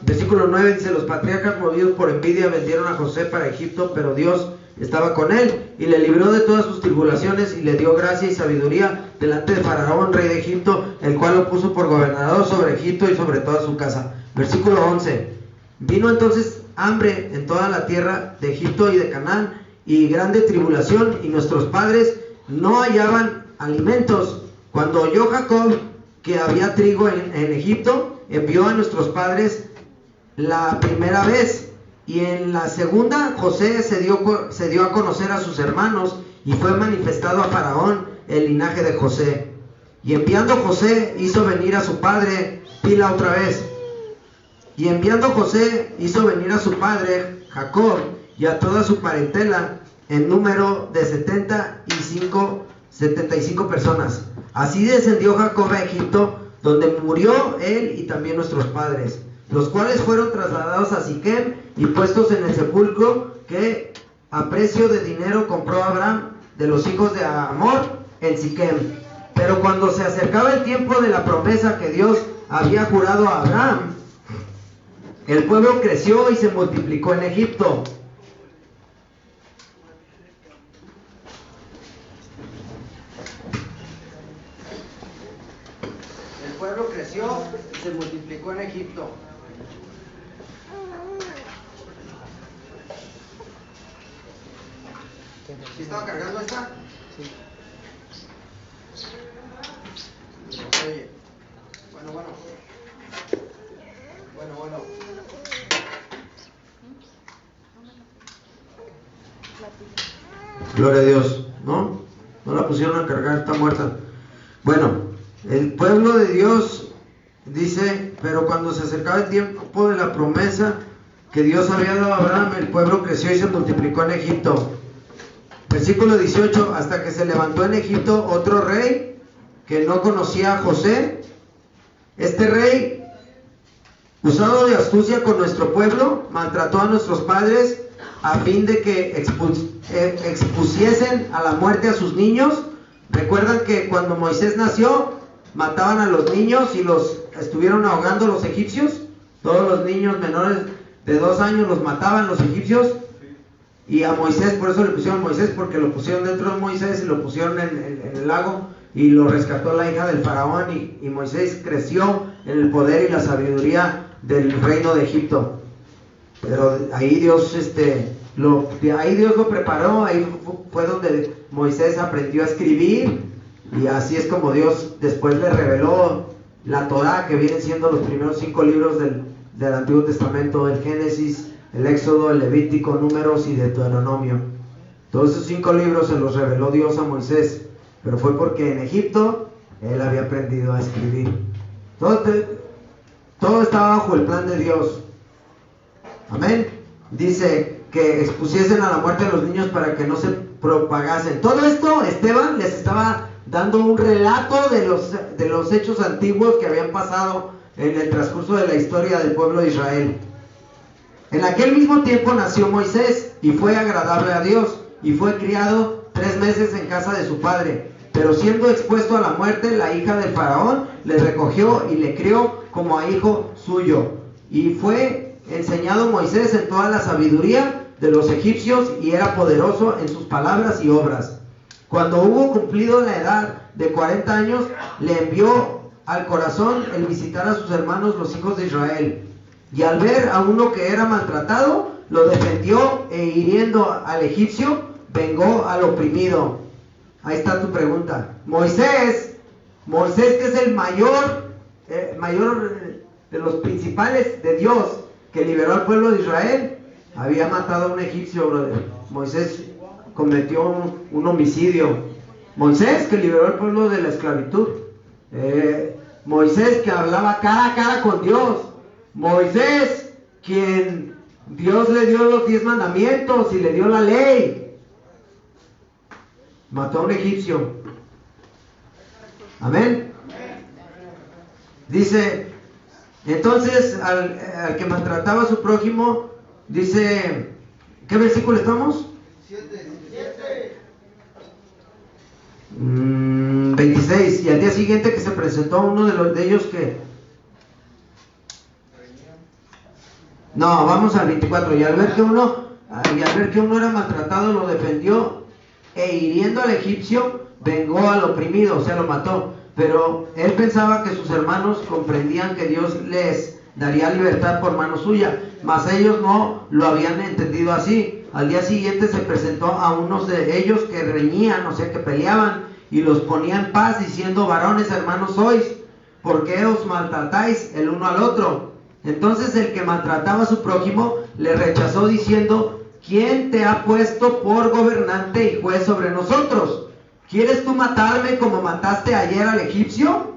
versículo 9 dice: los patriarcas, movidos por envidia, vendieron a José para Egipto, pero Dios estaba con él y le libró de todas sus tribulaciones y le dio gracia y sabiduría delante de Faraón, rey de Egipto, el cual lo puso por gobernador sobre Egipto y sobre toda su casa. Versículo 11: vino entonces hambre en toda la tierra de Egipto y de Canaán, y grande tribulación, y nuestros padres no hallaban alimentos. Cuando oyó Jacob que había trigo en Egipto, envió a nuestros padres la primera vez, y en la segunda José se dio a conocer a sus hermanos, y fue manifestado a Faraón el linaje de José. Y enviando José hizo venir a su padre, pila otra vez, y enviando José hizo venir a su padre Jacob y a toda su parentela, en número de 75 personas. Así descendió Jacob a Egipto, donde murió él y también nuestros padres, los cuales fueron trasladados a Siquem y puestos en el sepulcro que a precio de dinero compró Abraham de los hijos de Hamor en Siquem. Pero cuando se acercaba el tiempo de la promesa que Dios había jurado a Abraham, el pueblo creció y se multiplicó en Egipto. El pueblo creció y se multiplicó en Egipto. ¿Sí estaba cargando esta? Sí. Oye. Bueno. Gloria a Dios. ¿No? No la pusieron a cargar, está muerta. Bueno, el pueblo de Dios dice: pero cuando se acercaba el tiempo de la promesa que Dios había dado a Abraham, el pueblo creció y se multiplicó en Egipto. Versículo 18: hasta que se levantó en Egipto otro rey que no conocía a José. Este rey, usado de astucia con nuestro pueblo, maltrató a nuestros padres a fin de que expusiesen a la muerte a sus niños. Recuerdan que cuando Moisés nació, mataban a los niños y los estuvieron ahogando los egipcios. Todos los niños menores de 2 años los mataban los egipcios. Y a Moisés, por eso le pusieron Moisés, porque lo pusieron dentro de Moisés y lo pusieron en el lago, y lo rescató la hija del faraón, y Moisés creció en el poder y la sabiduría del reino de Egipto. Pero ahí Dios lo preparó. Ahí fue donde Moisés aprendió a escribir, y así es como Dios después le reveló la Torá, que vienen siendo los primeros 5 libros del Antiguo Testamento: el Génesis, el Éxodo, el Levítico, Números y Deuteronomio. Todos esos 5 libros se los reveló Dios a Moisés, pero fue porque en Egipto él había aprendido a escribir. Todo estaba bajo el plan de Dios. Amén. Dice que expusiesen a la muerte a los niños para que no se propagasen. Todo esto Esteban les estaba dando un relato de los hechos antiguos que habían pasado en el transcurso de la historia del pueblo de Israel. En aquel mismo tiempo nació Moisés y fue agradable a Dios, y fue criado 3 meses en casa de su padre. Pero siendo expuesto a la muerte, la hija del faraón le recogió y le crió como a hijo suyo. Y fue enseñado Moisés en toda la sabiduría de los egipcios, y era poderoso en sus palabras y obras. Cuando hubo cumplido la edad de 40 años, le envió al corazón el visitar a sus hermanos los hijos de Israel. Y al ver a uno que era maltratado, lo defendió, e hiriendo al egipcio, vengó al oprimido. Ahí está tu pregunta. Moisés que es el mayor de los principales de Dios que liberó al pueblo de Israel, había matado a un egipcio, brother. Moisés cometió un homicidio. Moisés, que liberó al pueblo de la esclavitud. Moisés, que hablaba cara a cara con Dios. Moisés, quien Dios le dio los 10 mandamientos y le dio la ley. Mató a un egipcio. Amén. Dice, entonces al que maltrataba a su prójimo, dice, ¿qué versículo estamos? 26. Y al día siguiente que se presentó uno de ellos que... No, vamos al 24. Y al ver que uno era maltratado, lo defendió, e hiriendo al egipcio, vengó al oprimido, o sea, lo mató. Pero él pensaba que sus hermanos comprendían que Dios les daría libertad por mano suya, mas ellos no lo habían entendido así. Al día siguiente se presentó a unos de ellos que reñían, o sea, que peleaban, y los ponía en paz, diciendo: varones, hermanos sois, ¿por qué os maltratáis el uno al otro? Entonces el que maltrataba a su prójimo le rechazó, diciendo: ¿quién te ha puesto por gobernante y juez sobre nosotros? ¿Quieres tú matarme como mataste ayer al egipcio?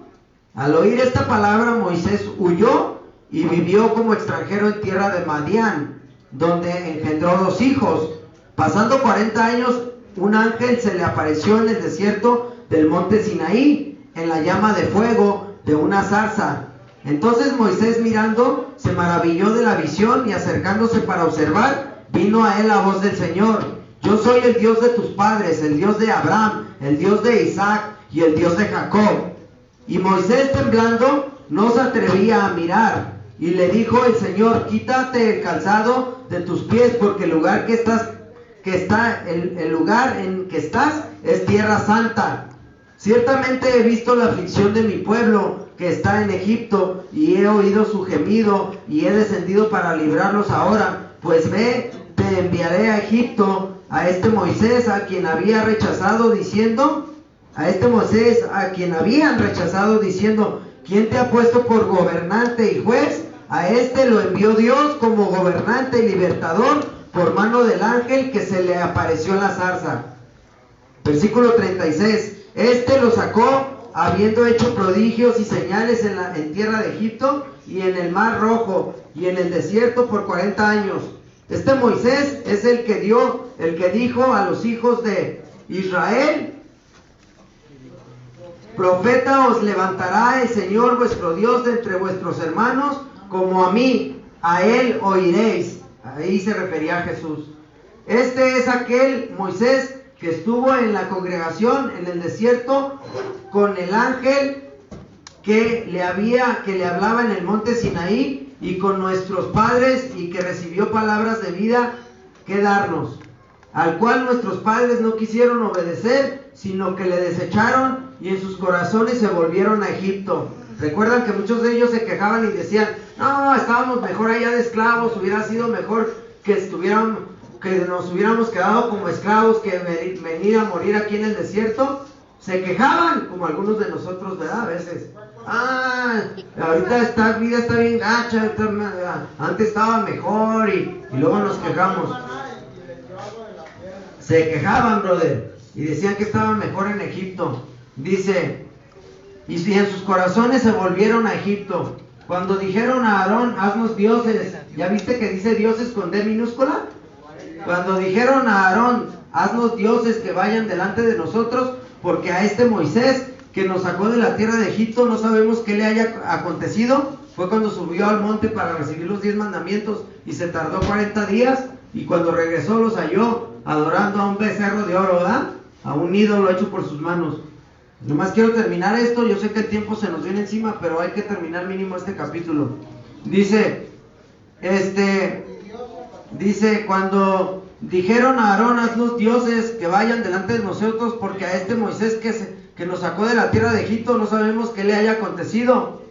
Al oír esta palabra, Moisés huyó y vivió como extranjero en tierra de Madián, donde engendró 2 hijos. Pasando 40 años, un ángel se le apareció en el desierto del monte Sinaí, en la llama de fuego de una zarza. Entonces Moisés, mirando, se maravilló de la visión, y acercándose para observar, vino a él la voz del Señor: yo soy el Dios de tus padres, el Dios de Abraham, el Dios de Isaac y el Dios de Jacob. Y Moisés, temblando, no se atrevía a mirar. Y le dijo el Señor: quítate el calzado de tus pies, porque el lugar el lugar en que estás es tierra santa. Ciertamente he visto la aflicción de mi pueblo que está en Egipto, y he oído su gemido, y he descendido para librarlos ahora. Pues ve, te enviaré a Egipto. A este Moisés, a quien habían rechazado, diciendo: ¿quién te ha puesto por gobernante y juez? A este lo envió Dios como gobernante y libertador por mano del ángel que se le apareció en la zarza. Versículo 36. Este lo sacó, habiendo hecho prodigios y señales en tierra de Egipto y en el mar Rojo y en el desierto por 40 años. Este Moisés es el que dijo a los hijos de Israel: profeta os levantará el Señor vuestro Dios de entre vuestros hermanos, como a mí, a él oiréis. Ahí se refería a Jesús. Este es aquel Moisés que estuvo en la congregación en el desierto con el ángel que le hablaba en el monte Sinaí, y con nuestros padres, y que recibió palabras de vida que darnos, al cual nuestros padres no quisieron obedecer, sino que le desecharon, y en sus corazones se volvieron a Egipto. Recuerdan que muchos de ellos se quejaban y decían: no, estábamos mejor allá de esclavos, hubiera sido mejor que nos hubiéramos quedado como esclavos que venir a morir aquí en el desierto. Se quejaban, como algunos de nosotros, ¿verdad? A veces: ahorita esta vida está bien gacha, antes estaba mejor, y luego nos quejamos. Se quejaban, brother, y decían que estaban mejor en Egipto. Dice: y si en sus corazones se volvieron a Egipto, cuando dijeron a Aarón: haznos dioses. ¿Ya viste que dice dioses con D minúscula? Cuando dijeron a Aarón: haznos dioses que vayan delante de nosotros, porque a este Moisés que nos sacó de la tierra de Egipto no sabemos qué le haya acontecido. Fue cuando subió al monte para recibir los 10 mandamientos y se tardó 40 días, y cuando regresó los halló adorando a un becerro de oro, ¿verdad? A un ídolo hecho por sus manos. Nomás quiero terminar esto, yo sé que el tiempo se nos viene encima, pero hay que terminar mínimo este capítulo. Dice, cuando dijeron a Aarón: haznos dioses que vayan delante de nosotros, porque a este Moisés que nos sacó de la tierra de Egipto no sabemos qué le haya acontecido.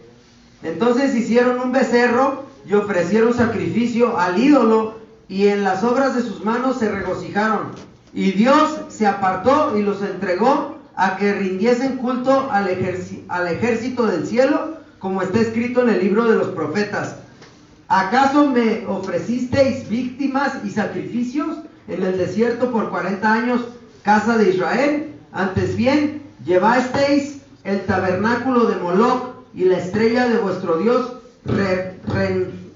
Entonces hicieron un becerro y ofrecieron sacrificio al ídolo, y en las obras de sus manos se regocijaron. Y Dios se apartó y los entregó a que rindiesen culto al ejército del cielo, como está escrito en el libro de los profetas. ¿Acaso me ofrecisteis víctimas y sacrificios en el desierto por 40 años, casa de Israel? Antes bien, llevasteis el tabernáculo de Moloc y la estrella de vuestro dios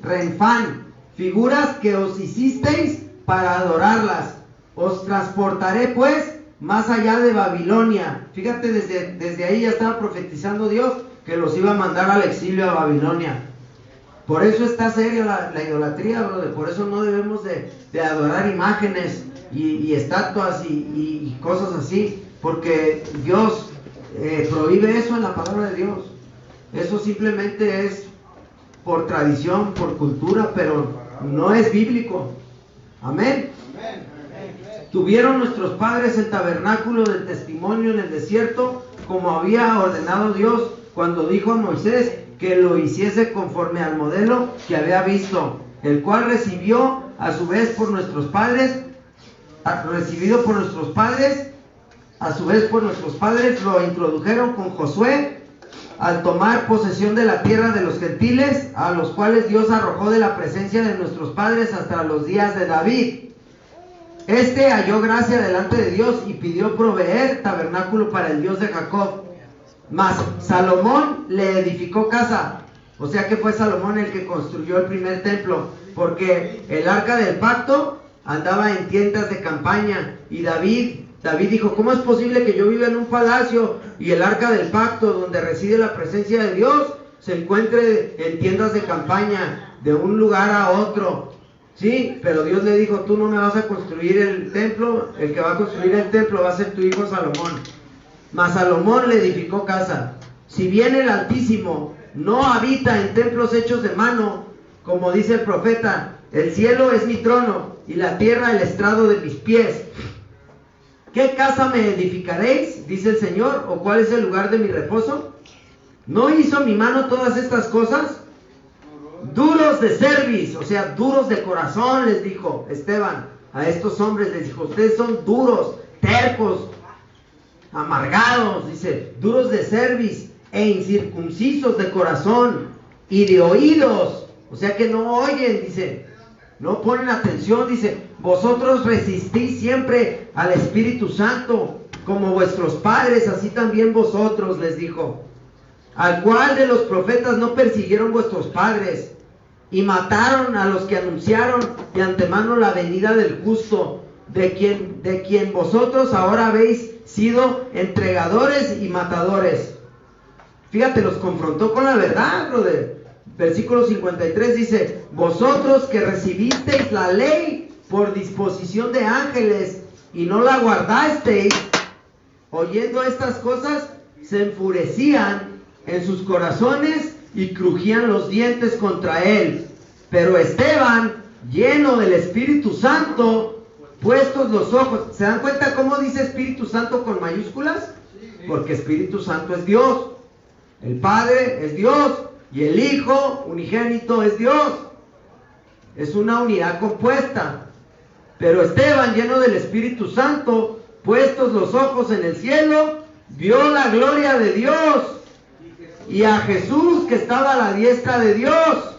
Renfán, figuras que os hicisteis para adorarlas. Os transportaré pues más allá de Babilonia. Fíjate, desde ahí ya estaba profetizando Dios que los iba a mandar al exilio a Babilonia. Por eso está seria la idolatría, brother. Por eso no debemos de adorar imágenes y estatuas y cosas así, porque Dios prohíbe eso en la palabra de Dios. Eso simplemente es por tradición, por cultura, pero no es bíblico. Amén. Tuvieron nuestros padres el tabernáculo del testimonio en el desierto, como había ordenado Dios cuando dijo a Moisés que lo hiciese conforme al modelo que había visto, el cual recibió a su vez por nuestros padres, lo introdujeron con Josué al tomar posesión de la tierra de los gentiles, a los cuales Dios arrojó de la presencia de nuestros padres hasta los días de David. Este halló gracia delante de Dios y pidió proveer tabernáculo para el Dios de Jacob. Mas Salomón le edificó casa. O sea que fue Salomón el que construyó el primer templo, porque el arca del pacto andaba en tiendas de campaña. Y David dijo: ¿cómo es posible que yo viva en un palacio y el arca del pacto, donde reside la presencia de Dios, se encuentre en tiendas de campaña, de un lugar a otro? Sí, pero Dios le dijo: tú no me vas a construir el templo, el que va a construir el templo va a ser tu hijo Salomón. Mas Salomón le edificó casa. Si bien el Altísimo no habita en templos hechos de mano, como dice el profeta: el cielo es mi trono y la tierra el estrado de mis pies. ¿Qué casa me edificaréis? Dice el Señor, ¿o cuál es el lugar de mi reposo? ¿No hizo mi mano todas estas cosas? Duros de cerviz, o sea, duros de corazón, les dijo Esteban a estos hombres, les dijo: ustedes son duros, tercos, amargados, dice, duros de cerviz e incircuncisos de corazón y de oídos, o sea que no oyen, dice, no ponen atención, dice: vosotros resistís siempre al Espíritu Santo, como vuestros padres, así también vosotros, les dijo. ¿Al cual de los profetas no persiguieron vuestros padres y mataron a los que anunciaron de antemano la venida del justo, de quien vosotros ahora habéis sido entregadores y matadores? Fíjate, los confrontó con la verdad, brother. Versículo 53 dice: vosotros que recibisteis la ley por disposición de ángeles y no la guardasteis, oyendo estas cosas, se enfurecían en sus corazones y crujían los dientes contra él. Pero Esteban, lleno del Espíritu Santo, puestos los ojos. ¿Se dan cuenta cómo dice Espíritu Santo con mayúsculas? Porque Espíritu Santo es Dios. El Padre es Dios y el Hijo unigénito es Dios. Es una unidad compuesta. Pero Esteban, lleno del Espíritu Santo, puestos los ojos en el cielo, vio la gloria de Dios y a Jesús que estaba a la diestra de Dios,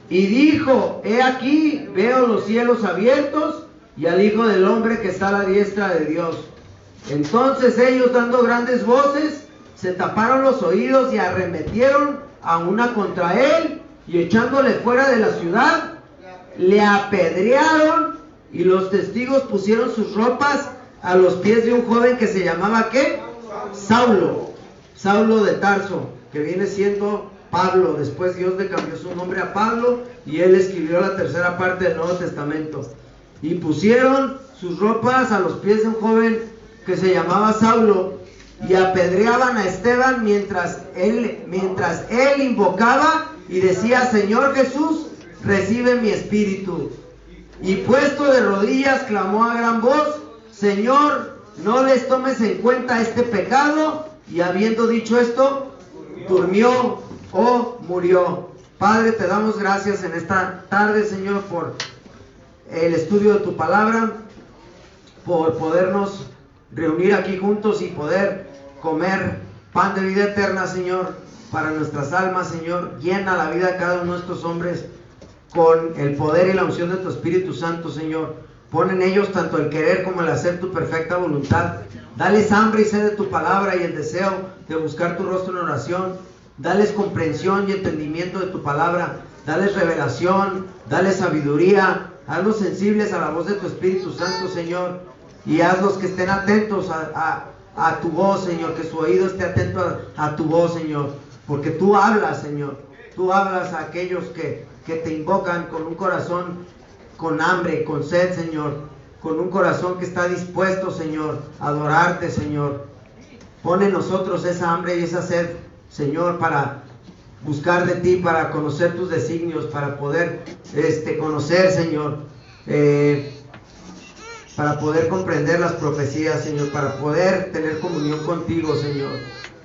y dijo: he aquí, veo los cielos abiertos y al Hijo del Hombre que está a la diestra de Dios. Entonces ellos, dando grandes voces, se taparon los oídos y arremetieron a una contra él, y echándole fuera de la ciudad, le apedrearon, y los testigos pusieron sus ropas a los pies de un joven que se llamaba ¿qué? Saulo de Tarso, que viene siendo Pablo. Después Dios le cambió su nombre a Pablo y él escribió la tercera parte del Nuevo Testamento. Y pusieron sus ropas a los pies de un joven que se llamaba Saulo, y apedreaban a Esteban mientras él invocaba y decía: Señor Jesús, recibe mi espíritu. Y puesto de rodillas clamó a gran voz: Señor, no les tomes en cuenta este pecado. Y habiendo dicho esto, durmió o murió. Padre, te damos gracias en esta tarde, Señor, por el estudio de tu palabra, por podernos reunir aquí juntos y poder comer pan de vida eterna, Señor. para nuestras almas, Señor. Llena la vida de cada uno de estos hombres con el poder y la unción de tu Espíritu Santo, Señor. Pon en ellos tanto el querer como el hacer tu perfecta voluntad. Dales hambre y sed de tu palabra y el deseo de buscar tu rostro en oración. Dales comprensión y entendimiento de tu palabra. Dales revelación, dales sabiduría. Hazlos sensibles a la voz de tu Espíritu Santo, Señor. Y hazlos que estén atentos a tu voz, Señor. Que su oído esté atento a tu voz, Señor. Porque tú hablas, Señor. Tú hablas a aquellos que te invocan con un corazón con hambre, con sed, Señor, con un corazón que está dispuesto, Señor, a adorarte, Señor. Pon en nosotros esa hambre y esa sed, Señor, para buscar de ti, para conocer tus designios, para poder conocer, Señor, para poder comprender las profecías, Señor, para poder tener comunión contigo, Señor.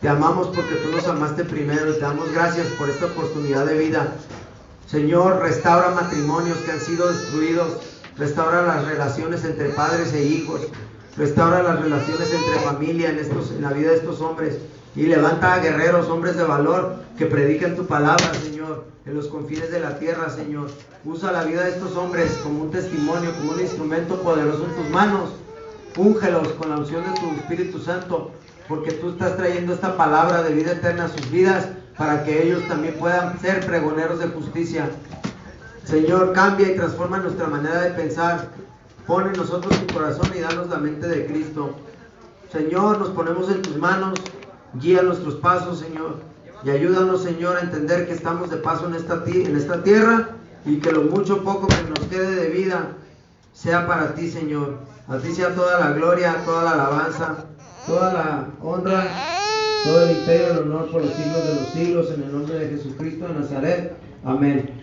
Te amamos porque tú nos amaste primero y te damos gracias por esta oportunidad de vida. Señor, restaura matrimonios que han sido destruidos, restaura las relaciones entre padres e hijos, restaura las relaciones entre familia en la vida de estos hombres, y levanta a guerreros, hombres de valor, que prediquen tu palabra, Señor, en los confines de la tierra, Señor. Usa la vida de estos hombres como un testimonio, como un instrumento poderoso en tus manos. Úngelos con la unción de tu Espíritu Santo, porque tú estás trayendo esta palabra de vida eterna a sus vidas, para que ellos también puedan ser pregoneros de justicia. Señor, cambia y transforma nuestra manera de pensar. Pon en nosotros tu corazón y danos la mente de Cristo. Señor, nos ponemos en tus manos. Guía nuestros pasos, Señor. Y ayúdanos, Señor, a entender que estamos de paso en esta tierra, y que lo mucho o poco que nos quede de vida sea para ti, Señor. A ti sea toda la gloria, toda la alabanza, toda la honra, todo el imperio y el honor por los siglos de los siglos, en el nombre de Jesucristo de Nazaret. Amén.